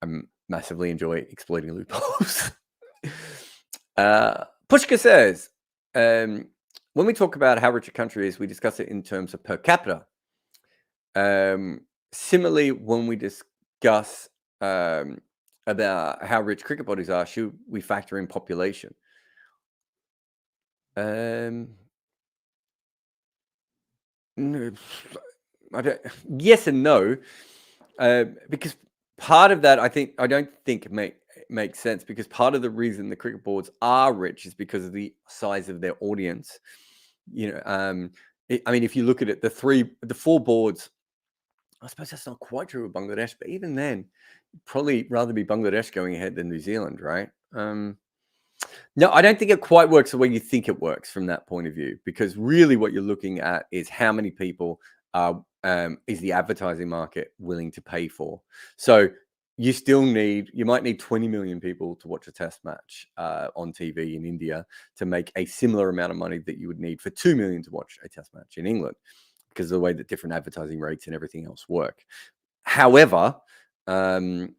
I massively enjoy exploiting loopholes. Pushka says, when we talk about how rich a country is, we discuss it in terms of per capita. Similarly, when we discuss about how rich cricket bodies are, should we factor in population? No, yes and no, because part of that, I don't think makes sense, because part of the reason the cricket boards are rich is because of the size of their audience. You know, I mean, if you look at it, the four boards, I suppose that's not quite true with Bangladesh, but even then, probably rather be Bangladesh going ahead than New Zealand, right? No, I don't think it quite works the way you think it works from that point of view, because really what you're looking at is how many people is the advertising market willing to pay for. So you might need 20 million people to watch a test match on TV in India to make a similar amount of money that you would need for 2 million to watch a test match in England, because of the way that different advertising rates and everything else work. However, you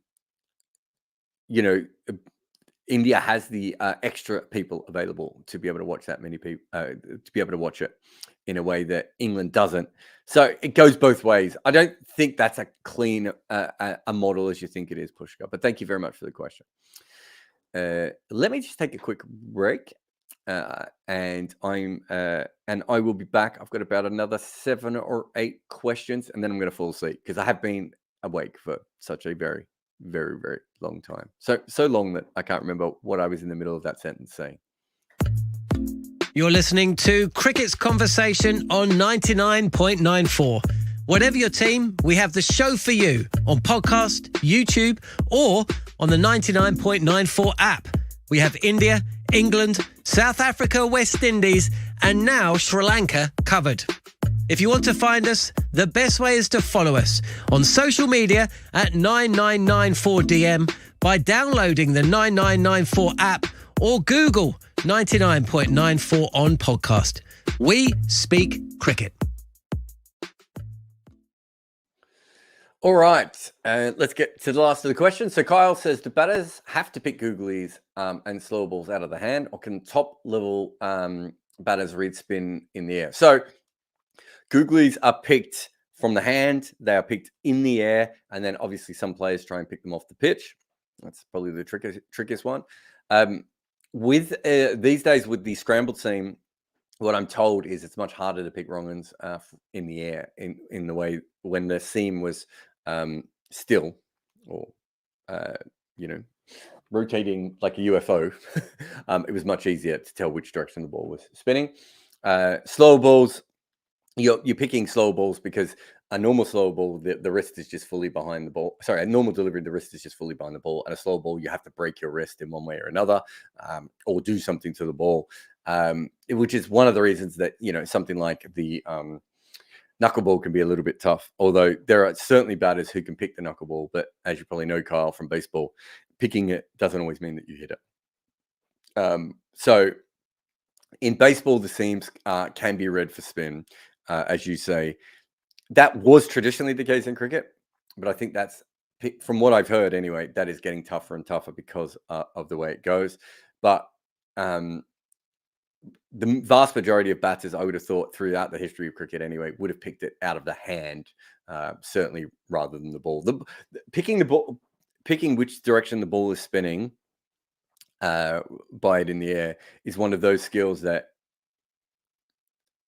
know, India has the extra people available to be able to watch that many people, to be able to watch it in a way that England doesn't. So it goes both ways. I don't think that's a clean a model as you think it is, Pushka. But thank you very much for the question. Let me just take a quick break, and I will be back. I've got about another 7 or 8 questions, and then I'm going to fall asleep, because I have been awake for such a very, very, very long time. So long that I can't remember what I was in the middle of that sentence saying. You're listening to Cricket's Conversation on 99.94. Whatever your team, we have the show for you on podcast, YouTube, or on the 99.94 app. We have India, England, South Africa, West Indies, and now Sri Lanka covered. If you want to find us, the best way is to follow us on social media at 9994DM by downloading the 9994 app, or Google 99.94 on podcast. We speak cricket. All right, let's get to the last of the questions. So Kyle says, do batters have to pick googlies and slow balls out of the hand, or can top-level batters read spin in the air? So googlies are picked from the hand. They are picked in the air, and then obviously some players try and pick them off the pitch. That's probably the trickiest one. With these days with the scrambled seam, what I'm told is it's much harder to pick wrong uns in the air, in the way when the seam was still, or you know, rotating like a UFO. It was much easier to tell which direction the ball was spinning. Slow balls, you're picking slow balls because a normal slow ball, the wrist is just fully behind the ball. Sorry, a normal delivery, the wrist is just fully behind the ball. And a slow ball, you have to break your wrist in one way or another, or do something to the ball, which is one of the reasons that, you know, something like the knuckleball can be a little bit tough. Although there are certainly batters who can pick the knuckleball, but as you probably know, Kyle, from baseball, picking it doesn't always mean that you hit it. So in baseball, the seams can be read for spin, as you say. That was traditionally the case in cricket, but I think that's, from what I've heard anyway, that is getting tougher and tougher because of the way it goes. But the vast majority of batters, I would have thought, throughout the history of cricket anyway, would have picked it out of the hand, certainly, rather than the ball. Picking which direction the ball is spinning by it in the air is one of those skills that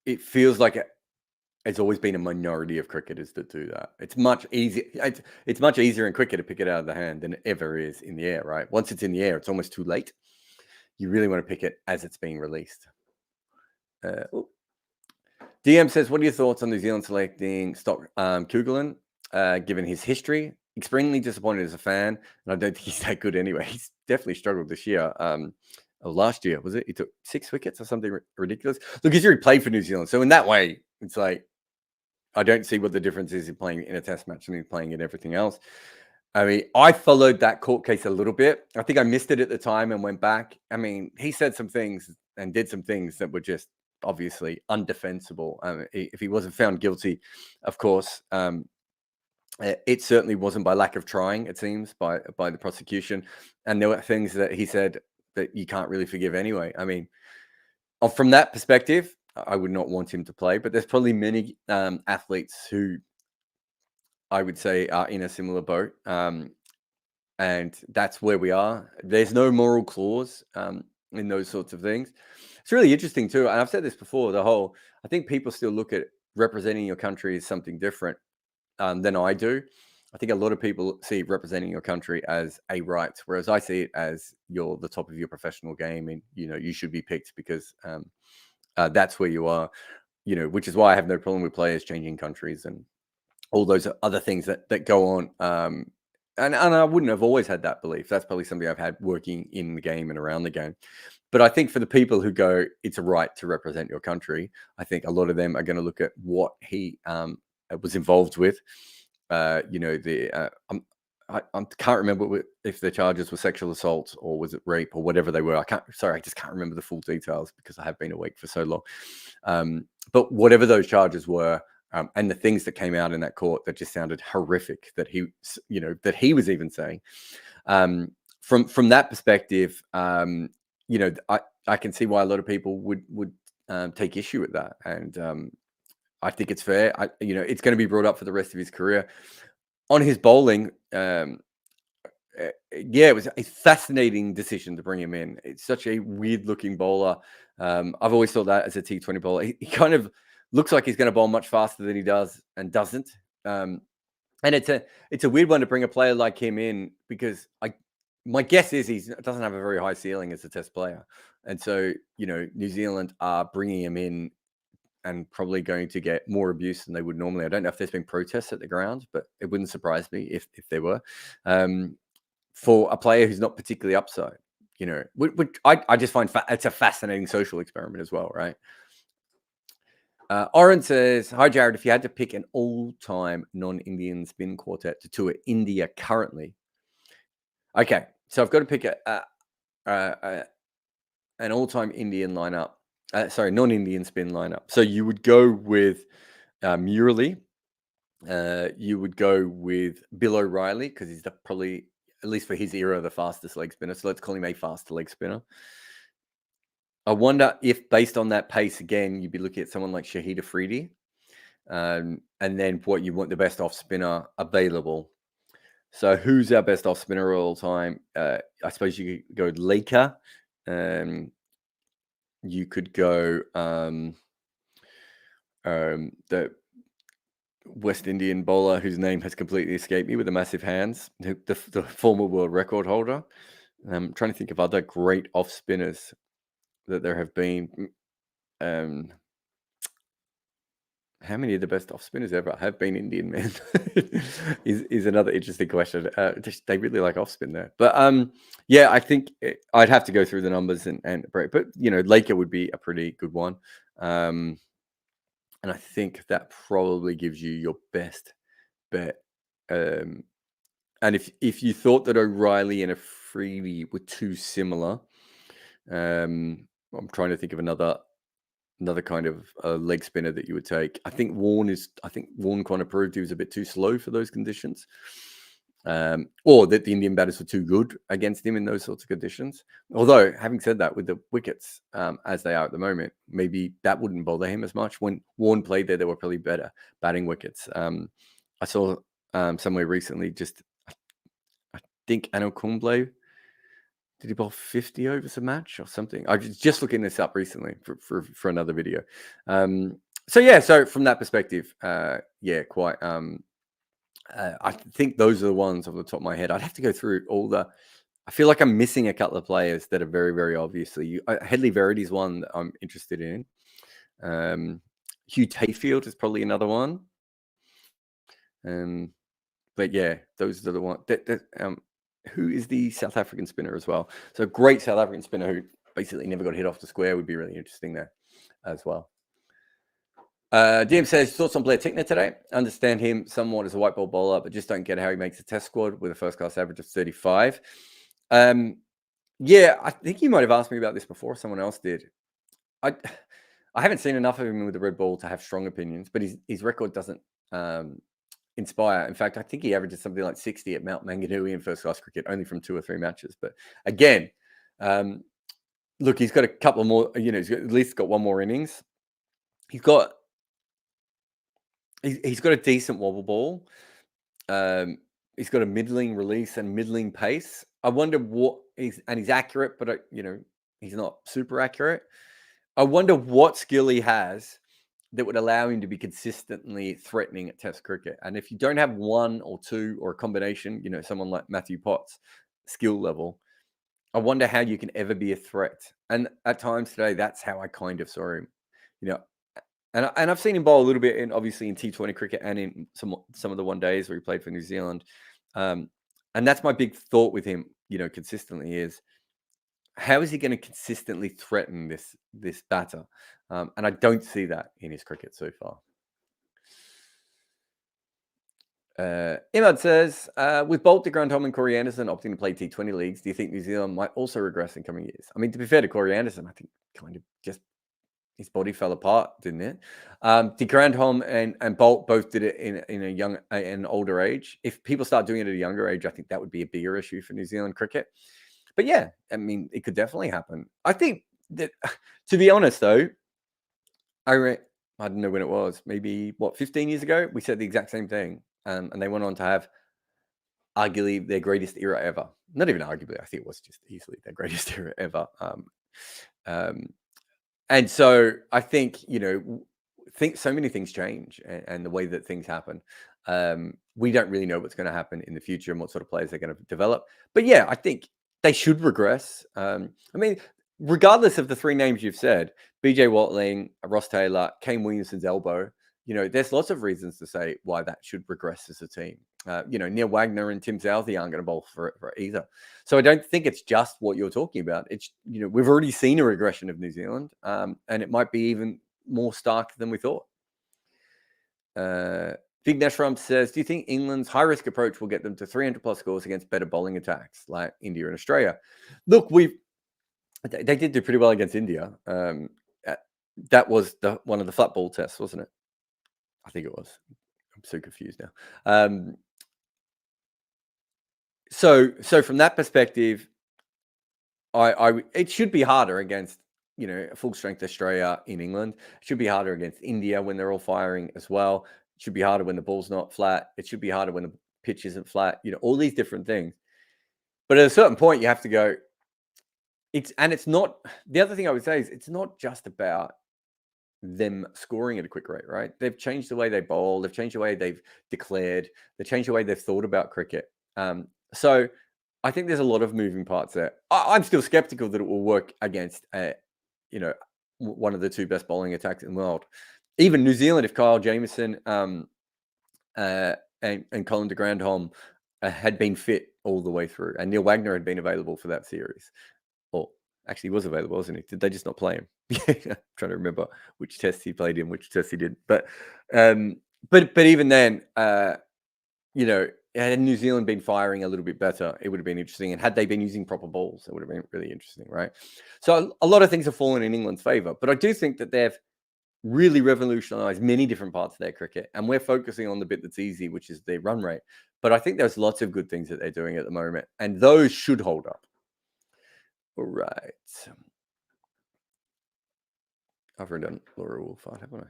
it feels like it's always been a minority of cricketers that do that. It's much easier. It's much easier in cricket to pick it out of the hand than it ever is in the air, right? Once it's in the air, it's almost too late. you really want to pick it as it's being released. DM says, what are your thoughts on New Zealand selecting Stock Kugelin, given his history? Extremely disappointed as a fan, and I don't think he's that good anyway. He's definitely struggled this year. Last year, was it? He took 6 wickets or something ridiculous. Look, he's already played for New Zealand. So in that way, it's like, I don't see what the difference is in playing in a test match and playing in everything else. I mean, I followed that court case a little bit. I think I missed it at the time and went back. I mean, he said some things and did some things that were just obviously undefensible. If he wasn't found guilty, of course, it certainly wasn't by lack of trying, it seems, by the prosecution. And there were things that he said that you can't really forgive anyway. I mean, from that perspective, I would not want him to play, but there's probably many athletes who I would say are in a similar boat. And that's where we are. There's no moral clause in those sorts of things. It's really interesting too. And I've said this before, I think people still look at representing your country as something different than I do. I think a lot of people see representing your country as a right, whereas I see it as you're the top of your professional game, and you should be picked because that's where you are. Which is why I have no problem with players changing countries and all those other things that go on. And I wouldn't have always had that belief. That's probably something I've had working in the game and around the game. But I think for the people who go, it's a right to represent your country, I think a lot of them are going to look at what he was involved with. I can't remember if the charges were sexual assault or was it rape or whatever they were. I just can't remember the full details because I have been awake for so long. But whatever those charges were, and the things that came out in that court that just sounded horrific that he was even saying. From that perspective, I can see why a lot of people would take issue with that, and I think it's fair. It's going to be brought up for the rest of his career. On his bowling, it was a fascinating decision to bring him in. It's such a weird-looking bowler. I've always thought that as a T20 bowler, he kind of looks like he's going to bowl much faster than he does and doesn't. And it's a weird one to bring a player like him in because my guess is he doesn't have a very high ceiling as a test player. And so, New Zealand are bringing him in and probably going to get more abuse than they would normally. I don't know if there's been protests at the ground, but it wouldn't surprise me if there were. For a player who's not particularly upside, which I just find it's a fascinating social experiment as well, right? Oren says, hi, Jarrod. If you had to pick an all-time non-Indian spin quartet to tour India currently. Okay, so I've got to pick an all-time Indian lineup. Non-Indian spin lineup. So you would go with Murali. You would go with Bill O'Reilly because he's probably, at least for his era, the fastest leg spinner. So let's call him a fast leg spinner. I wonder if, based on that pace again, you'd be looking at someone like Shahid Afridi, and then what you want the best off spinner available. So who's our best off spinner all time? I suppose you could go Laker. You could go the West Indian bowler whose name has completely escaped me with the massive hands, the former world record holder. I'm trying to think of other great off spinners that there have been. How many of the best off spinners ever have been Indian men? is another interesting question. They really like off spin there, but I think I'd have to go through the numbers and break. But Laker would be a pretty good one, and I think that probably gives you your best bet. And if you thought that O'Reilly and Afridi were too similar, I'm trying to think of another kind of leg spinner that you would take. I think Warne kind of proved he was a bit too slow for those conditions, or that the Indian batters were too good against him in those sorts of conditions. Although, having said that, with the wickets as they are at the moment, maybe that wouldn't bother him as much. When Warne played there were probably better batting wickets. I saw somewhere recently, I think Anil Kumble, did he bowl 50 overs a match or something? I was just looking this up recently for another video. So from that perspective, quite. I think those are the ones off the top of my head. I'd have to go through all the I feel like I'm missing a couple of players that are very, very obviously. Headley Verity's one that I'm interested in. Hugh Tayfield is probably another one. But yeah, those are the ones. Who is the South African spinner as well? So great South African spinner who basically never got hit off the square would be really interesting there as well. DM says, thoughts on Blair Tickner today? Understand him somewhat as a white ball bowler, but just don't get how he makes a test squad with a first class average of 35. Yeah, I think you might have asked me about this before. Someone else did. I haven't seen enough of him with the red ball to have strong opinions, but his record doesn't inspire. In fact, I think he averages something like 60 at Mount Maunganui in first class cricket, only from 2 or 3 matches. But again, look, he's got a couple of more, he's at least got one more innings. He's got a decent wobble ball. He's got a middling release and middling pace. I wonder he's accurate, but he's not super accurate. I wonder what skill he has that would allow him to be consistently threatening at Test cricket. And if you don't have one or two or a combination, someone like Matthew Potts skill level, I wonder how you can ever be a threat. And at times today, that's how I kind of saw him. And I've seen him bowl a little bit obviously in T20 cricket and in some of the one days where he played for New Zealand. And that's my big thought with him, consistently is how is he going to consistently threaten this batter? And I don't see that in his cricket so far. Imad says, with Bolt, Grandholm and Corey Anderson opting to play T20 leagues, do you think New Zealand might also regress in coming years? I mean, to be fair to Corey Anderson, I think kind of just his body fell apart, didn't it? De Grandholm and Bolt both did it in an older age. If people start doing it at a younger age, I think that would be a bigger issue for New Zealand cricket. But yeah, I mean, it could definitely happen. I think that, to be honest, though, I don't know when it was, maybe 15 years ago, we said the exact same thing. And they went on to have arguably their greatest era ever. Not even arguably, I think it was just easily their greatest era ever. And so I think, so many things change and the way that things happen. We don't really know what's going to happen in the future and what sort of players they're going to develop. But yeah, I think they should regress. I mean, regardless of the 3 names you've said, BJ Watling, Ross Taylor, Kane Williamson's elbow, there's lots of reasons to say why that should regress as a team. Neil Wagner and Tim Southey aren't going to bowl for either. So I don't think it's just what you're talking about. It's, we've already seen a regression of New Zealand, and it might be even more stark than we thought. Big Neshram says, do you think England's high-risk approach will get them to 300-plus scores against better bowling attacks like India and Australia? Look, they did do pretty well against India. That was one of the flat ball tests, wasn't it? I think it was. I'm so confused now. So from that perspective, it should be harder against full strength Australia in England. It should be harder against India when they're all firing as well. It should be harder when the ball's not flat. It should be harder when the pitch isn't flat. All these different things. But at a certain point, you have to go. It's not. The other thing I would say is it's not just about them scoring at a quick rate, right? They've changed the way they bowl. They've changed the way they've declared. They've changed the way they've thought about cricket. So I think there's a lot of moving parts there. I'm still skeptical that it will work against, one of the 2 best bowling attacks in the world. Even New Zealand, if Kyle Jamieson and Colin de Grandholm had been fit all the way through, and Neil Wagner had been available for that series, or actually he was available, wasn't he? Did they just not play him? I'm trying to remember which test he played in, which test he didn't. But even then, had New Zealand been firing a little bit better, it would have been interesting. And had they been using proper balls, it would have been really interesting, right? So a lot of things have fallen in England's favour. But I do think that they've really revolutionised many different parts of their cricket. And we're focusing on the bit that's easy, which is their run rate. But I think there's lots of good things that they're doing at the moment. And those should hold up. All right. I've already done Laura Wolcott, haven't I?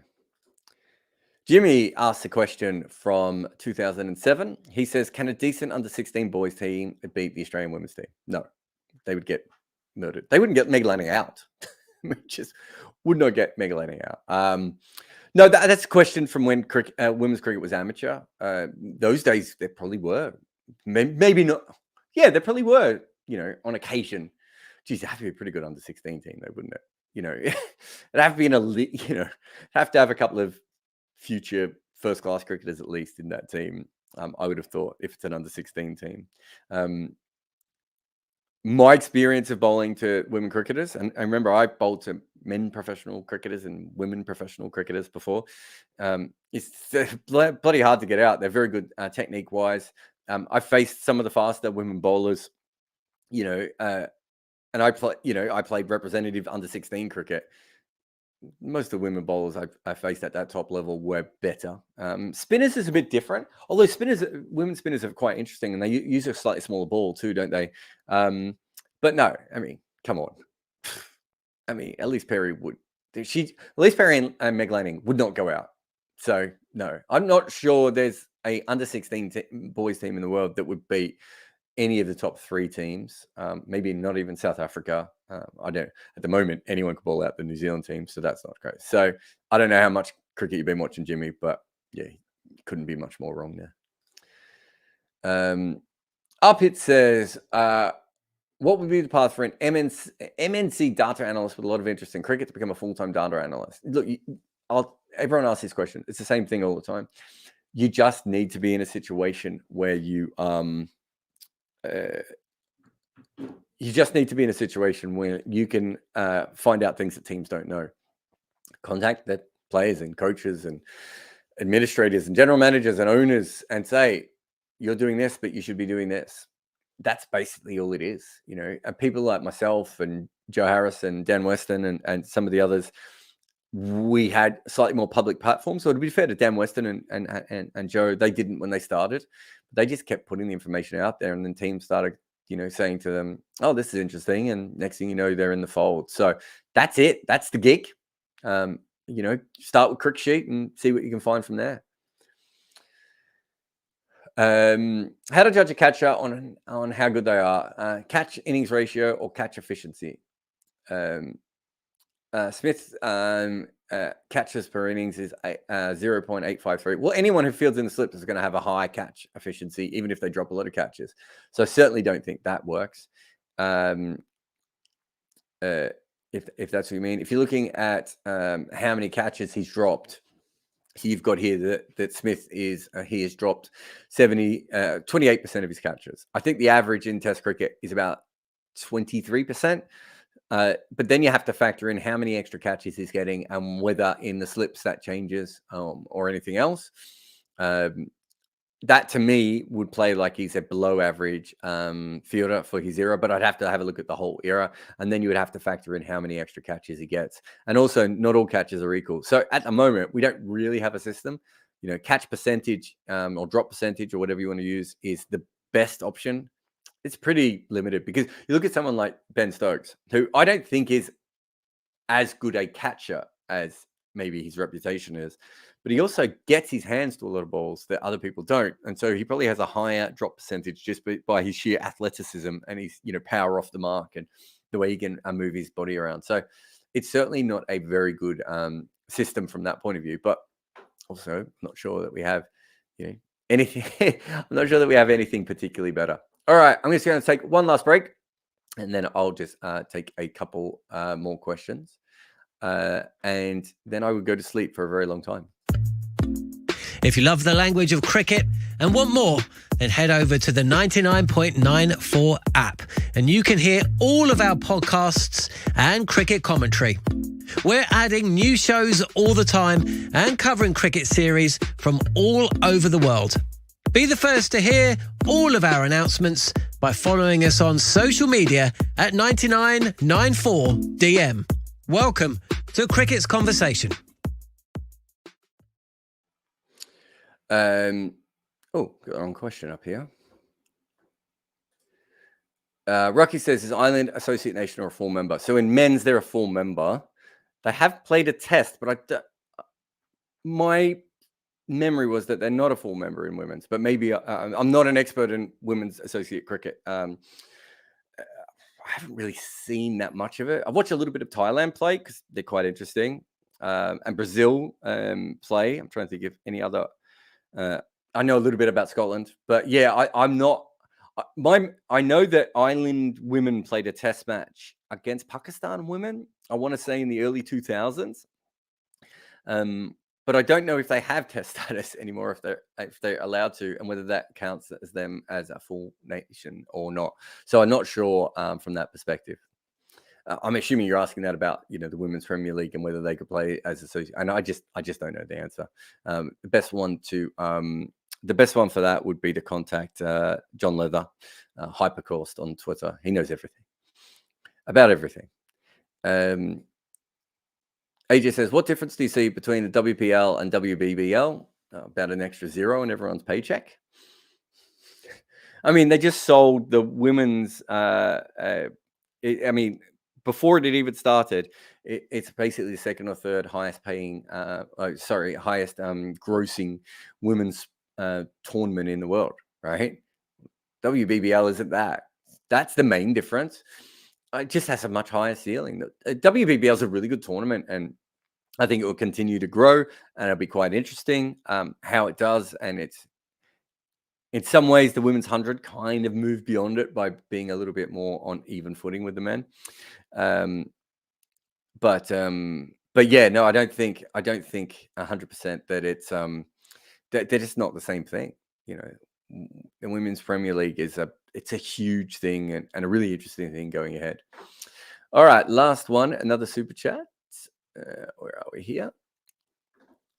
Jimmy asked a question from 2007. He says, can a decent under-16 boys team beat the Australian women's team? No. They would get murdered. They wouldn't get Meg Lanning out. Just would not get Meg Lanning out. No, that's a question from when women's cricket was amateur. Those days, there probably were. Maybe not. Yeah, there probably were on occasion, geez, it'd have to be a pretty good under 16 team, though, wouldn't it? It'd have to be an elite, have to have a couple of future first class cricketers at least in that team. I would have thought, if it's an under 16 team. My experience of bowling to women cricketers, and remember, I bowled to men professional cricketers and women professional cricketers before. It's bloody hard to get out. They're very good technique wise. I faced some of the faster women bowlers, and I played representative under 16 cricket. Most of the women bowlers I faced at that top level were better. Spinners is a bit different, although women spinners are quite interesting, and they use a slightly smaller ball too, don't they? But no, I mean, come on. I mean, Elise Perry and Meg Lanning would not go out. So no, I'm not sure there's a under 16 boys team in the world that would beat any of the top 3 teams, maybe not even South Africa. I don't, at the moment, anyone could ball out the New Zealand team, so that's not great. So I don't know how much cricket you've been watching, Jimmy, but yeah, you couldn't be much more wrong there. Up it says, what would be the path for an MNC data analyst with a lot of interest in cricket to become a full-time data analyst? Look, everyone asks this question. It's the same thing all the time. You just need to be in a situation where you just need to be in a situation where you can find out things that teams don't know. Contact the players and coaches and administrators and general managers and owners and say, you're doing this, but you should be doing this. That's basically all it is, And people like myself and Joe Harris and Dan Weston and some of the others, we had slightly more public platforms. So to be fair to Dan Weston and Joe, they didn't when they started. They just kept putting the information out there, and then teams started, saying to them, "Oh, this is interesting," and next thing you know, they're in the fold. So that's it. That's the gig. Start with Crick Sheet and see what you can find from there. How to judge a catcher on how good they are? Catch innings ratio or catch efficiency? Smith catches per innings is 0.853. Well, anyone who fields in the slips is going to have a high catch efficiency, even if they drop a lot of catches. So I certainly don't think that works. If that's what you mean. If you're looking at how many catches he's dropped, you've got here that Smith he has dropped 28% of his catches. I think the average in Test cricket is about 23%. But then you have to factor in how many extra catches he's getting and whether in the slips that changes or anything else. That to me would play like he's a below average fielder for his era, but I'd have to have a look at the whole era. And then you would have to factor in how many extra catches he gets. And also not all catches are equal. So at the moment, we don't really have a system. Catch percentage or drop percentage or whatever you want to use is the best option. It's pretty limited because you look at someone like Ben Stokes, who I don't think is as good a catcher as maybe his reputation is, but he also gets his hands to a lot of balls that other people don't. And so he probably has a higher drop percentage just by his sheer athleticism and his, power off the mark and the way he can move his body around. So it's certainly not a very good system from that point of view, but also I'm not sure that we have, anything. I'm not sure that we have anything particularly better. All right, I'm just going to take one last break, and then I'll just take a couple more questions. And then I would go to sleep for a very long time. If you love the language of cricket and want more, then head over to the 99.94 app, and you can hear all of our podcasts and cricket commentary. We're adding new shows all the time and covering cricket series from all over the world. Be the first to hear all of our announcements by following us on social media at 9994DM. Welcome to Cricket's Conversation. Got the wrong question up here. Rocky says, is Ireland associate nation or a full member? So in men's, they're a full member. They have played a test, but my memory was that they're not a full member in women's, but maybe I'm not an expert in women's associate cricket. I haven't really seen that much of it. I've watched a little bit of Thailand play because they're quite interesting, and Brazil play. I'm trying to think of any other. I know a little bit about Scotland, but yeah, I'm not I know that Ireland women played a test match against Pakistan women, I want to say in the early 2000s. But I don't know if they have test status anymore, if they're allowed to, and whether that counts as them as a full nation or not. So I'm not sure from that perspective. I'm assuming you're asking that about the Women's Premier League and whether they could play as association. And I just don't know the answer. The best one for that would be to contact John Leather, Hypercourse on Twitter. He knows everything about everything. AJ says, what difference do you see between the WPL and WBBL? About an extra zero in everyone's paycheck. I mean, they just sold the women's. Before it even started, it's basically the second or third highest paying, highest grossing women's tournament in the world, right? WBBL isn't that. That's the main difference. It just has a much higher ceiling. WBBL is a really good tournament, and I think it will continue to grow, and it'll be quite interesting how it does. And it's, in some ways, the women's 100 kind of moved beyond it by being a little bit more on even footing with the men. But yeah, no, I don't think 100% that it's that it's not the same thing. The Women's Premier League it's a huge thing and a really interesting thing going ahead. All right, last one, another super chat. Where are we here?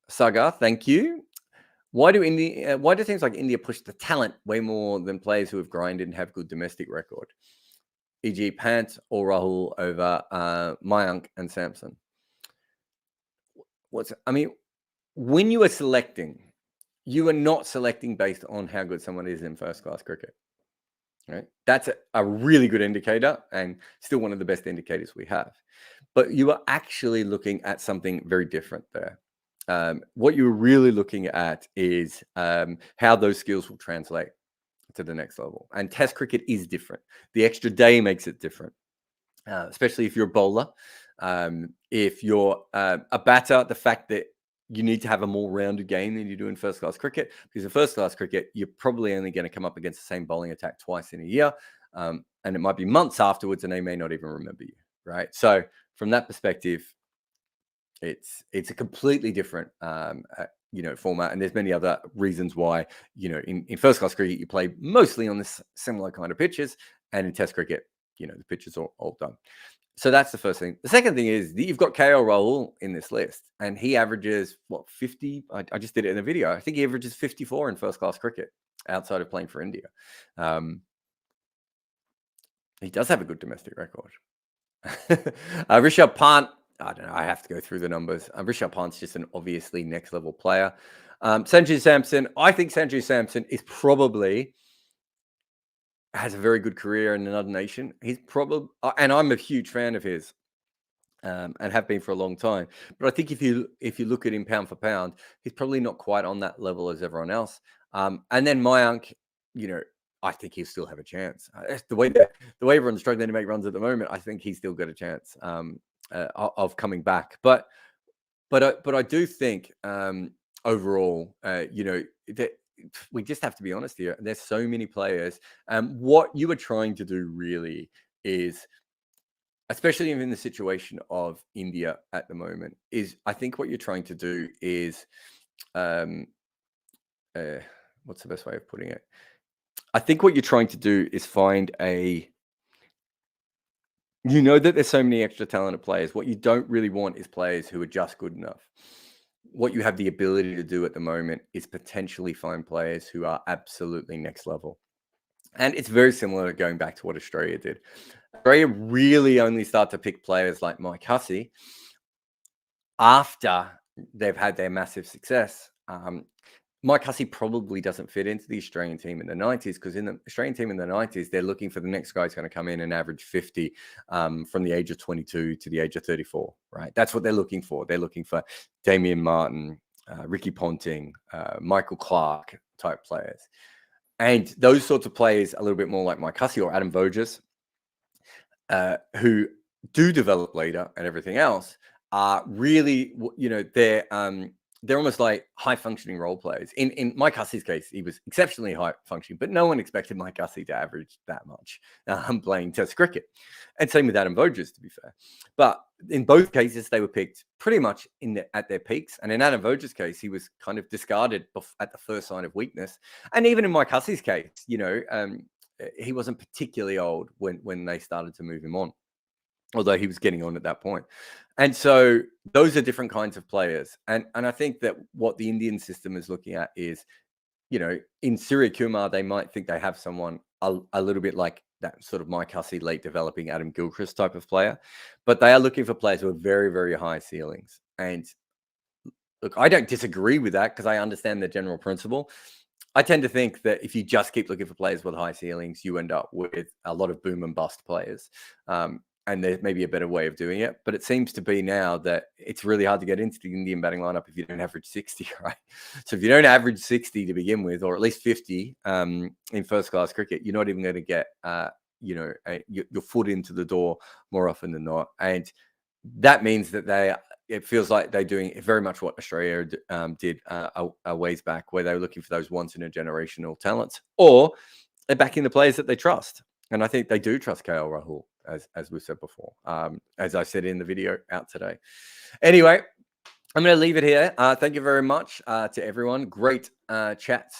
Saga, thank you. Why do teams like India push the talent way more than players who have grinded and have good domestic record? E.g. Pant or Rahul over Mayank and Samson. When you are selecting, you are not selecting based on how good someone is in first-class cricket. Right? That's a really good indicator and still one of the best indicators we have. But you are actually looking at something very different there. What you're really looking at is how those skills will translate to the next level. And Test cricket is different. The extra day makes it different, especially if you're a bowler. If you're a batter, the fact that you need to have a more rounded game than you do in first-class cricket, because in first-class cricket, you're probably only going to come up against the same bowling attack twice in a year, and it might be months afterwards, and they may not even remember you, right? So from that perspective, it's a completely different format, and there's many other reasons why in first-class cricket you play mostly on this similar kind of pitches, and in Test cricket, the pitches are all done. So that's the first thing. The second thing is that you've got KL Rahul in this list, and he averages 50? I just did it in a video. I think he averages 54 in first-class cricket outside of playing for India. He does have a good domestic record. Rishabh Pant, I don't know. I have to go through the numbers. Rishabh Pant's just an obviously next-level player. Sanju Samson, I think Sanju Samson is probably has a very good career in another nation. He's probably, and I'm a huge fan of his, and have been for a long time. But I think if you look at him pound for pound, he's probably not quite on that level as everyone else. And then Mayank, I think he'll still have a chance. The way everyone's struggling to make runs at the moment, I think he's still got a chance of coming back. But I do think overall, that we just have to be honest here. There's so many players. What you are trying to do really is, especially in the situation of India at the moment, is I think what you're trying to do is, what's the best way of putting it? I think what you're trying to do is find that there's so many extra talented players. What you don't really want is players who are just good enough. What you have the ability to do at the moment is potentially find players who are absolutely next level. And it's very similar to going back to what Australia did. Australia really only start to pick players like Mike Hussey after they've had their massive success. Mike Hussey probably doesn't fit into the Australian team in the 90s, because in the Australian team in the 90s, they're looking for the next guy who's going to come in and average 50 from the age of 22 to the age of 34, right? That's what they're looking for. They're looking for Damien Martin, Ricky Ponting, Michael Clark type players. And those sorts of players, a little bit more like Mike Hussey or Adam Voges, who do develop later and everything else, are really, they're almost like high functioning role players. In Mike Hussey's case, he was exceptionally high functioning, but no one expected Mike Hussey to average that much playing Test cricket. And same with Adam Voges, to be fair. But in both cases, they were picked pretty much at their peaks. And in Adam Voges' case, he was kind of discarded at the first sign of weakness. And even in Mike Hussey's case, he wasn't particularly old when they started to move him on, although he was getting on at that point. And so those are different kinds of players. And I think that what the Indian system is looking at is, in Surya Kumar, they might think they have someone a little bit like that sort of Mike Hussey, late developing Adam Gilchrist type of player. But they are looking for players who are very, very high ceilings. And look, I don't disagree with that because I understand the general principle. I tend to think that if you just keep looking for players with high ceilings, you end up with a lot of boom and bust players. And there may be a better way of doing it. But it seems to be now that it's really hard to get into the Indian batting lineup if you don't average 60, right? So if you don't average 60 to begin with, or at least 50 in first-class cricket, you're not even going to get, your foot into the door more often than not. And that means that it feels like they're doing very much what Australia did a ways back, where they were looking for those once-in-a-generational talents, or they're backing the players that they trust. And I think they do trust KL Rahul, as we've said before, as I said in the video out today. Anyway, I'm going to leave it here. Thank you very much to everyone. Great chat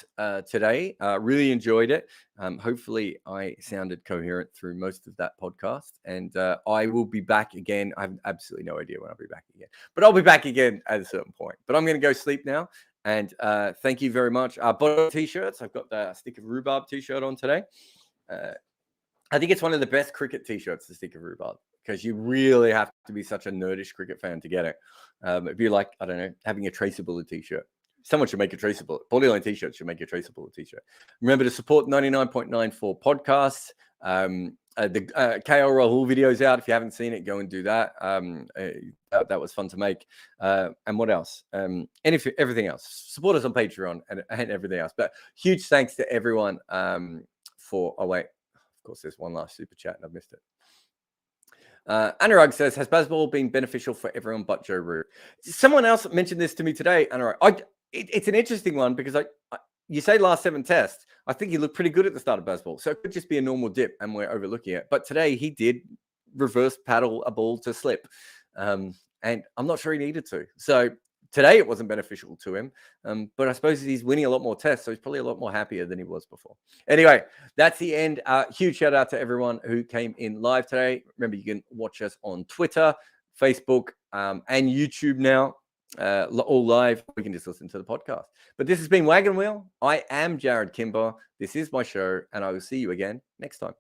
today. Really enjoyed it. Hopefully I sounded coherent through most of that podcast. And I will be back again. I have absolutely no idea when I'll be back again. But I'll be back again at a certain point. But I'm going to go sleep now. And thank you very much. Bottom t-shirts. I've got the Stick of Rhubarb t-shirt on today. I think it's one of the best cricket t-shirts, the Stick of Rhubarb, because you really have to be such a nerdish cricket fan to get it. It'd be like, I don't know, having a Traceable t-shirt. Someone should make a Traceable. Bodyline t-shirt should make a Traceable t-shirt. Remember to support 99.94 podcasts. The KL Rahul video's out. If you haven't seen it, go and do that. That was fun to make. And what else? And everything else. Support us on Patreon and everything else. But huge thanks to everyone for... Oh, wait. Of course, there's one last super chat and I've missed it. Anurag says, has baseball been beneficial for everyone but Joe Root? Someone else mentioned this to me today, Anurag. It's an interesting one because you say last 7 tests. I think he looked pretty good at the start of baseball. So it could just be a normal dip and we're overlooking it. But today he did reverse paddle a ball to slip. And I'm not sure he needed to. So today it wasn't beneficial to him. But I suppose he's winning a lot more tests. So he's probably a lot more happier than he was before. Anyway, that's the end. Huge shout out to everyone who came in live today. Remember, you can watch us on Twitter, Facebook, and YouTube now. All live. We can just listen to the podcast. But this has been Wagon Wheel. I am Jarrod Kimber. This is my show, and I will see you again next time.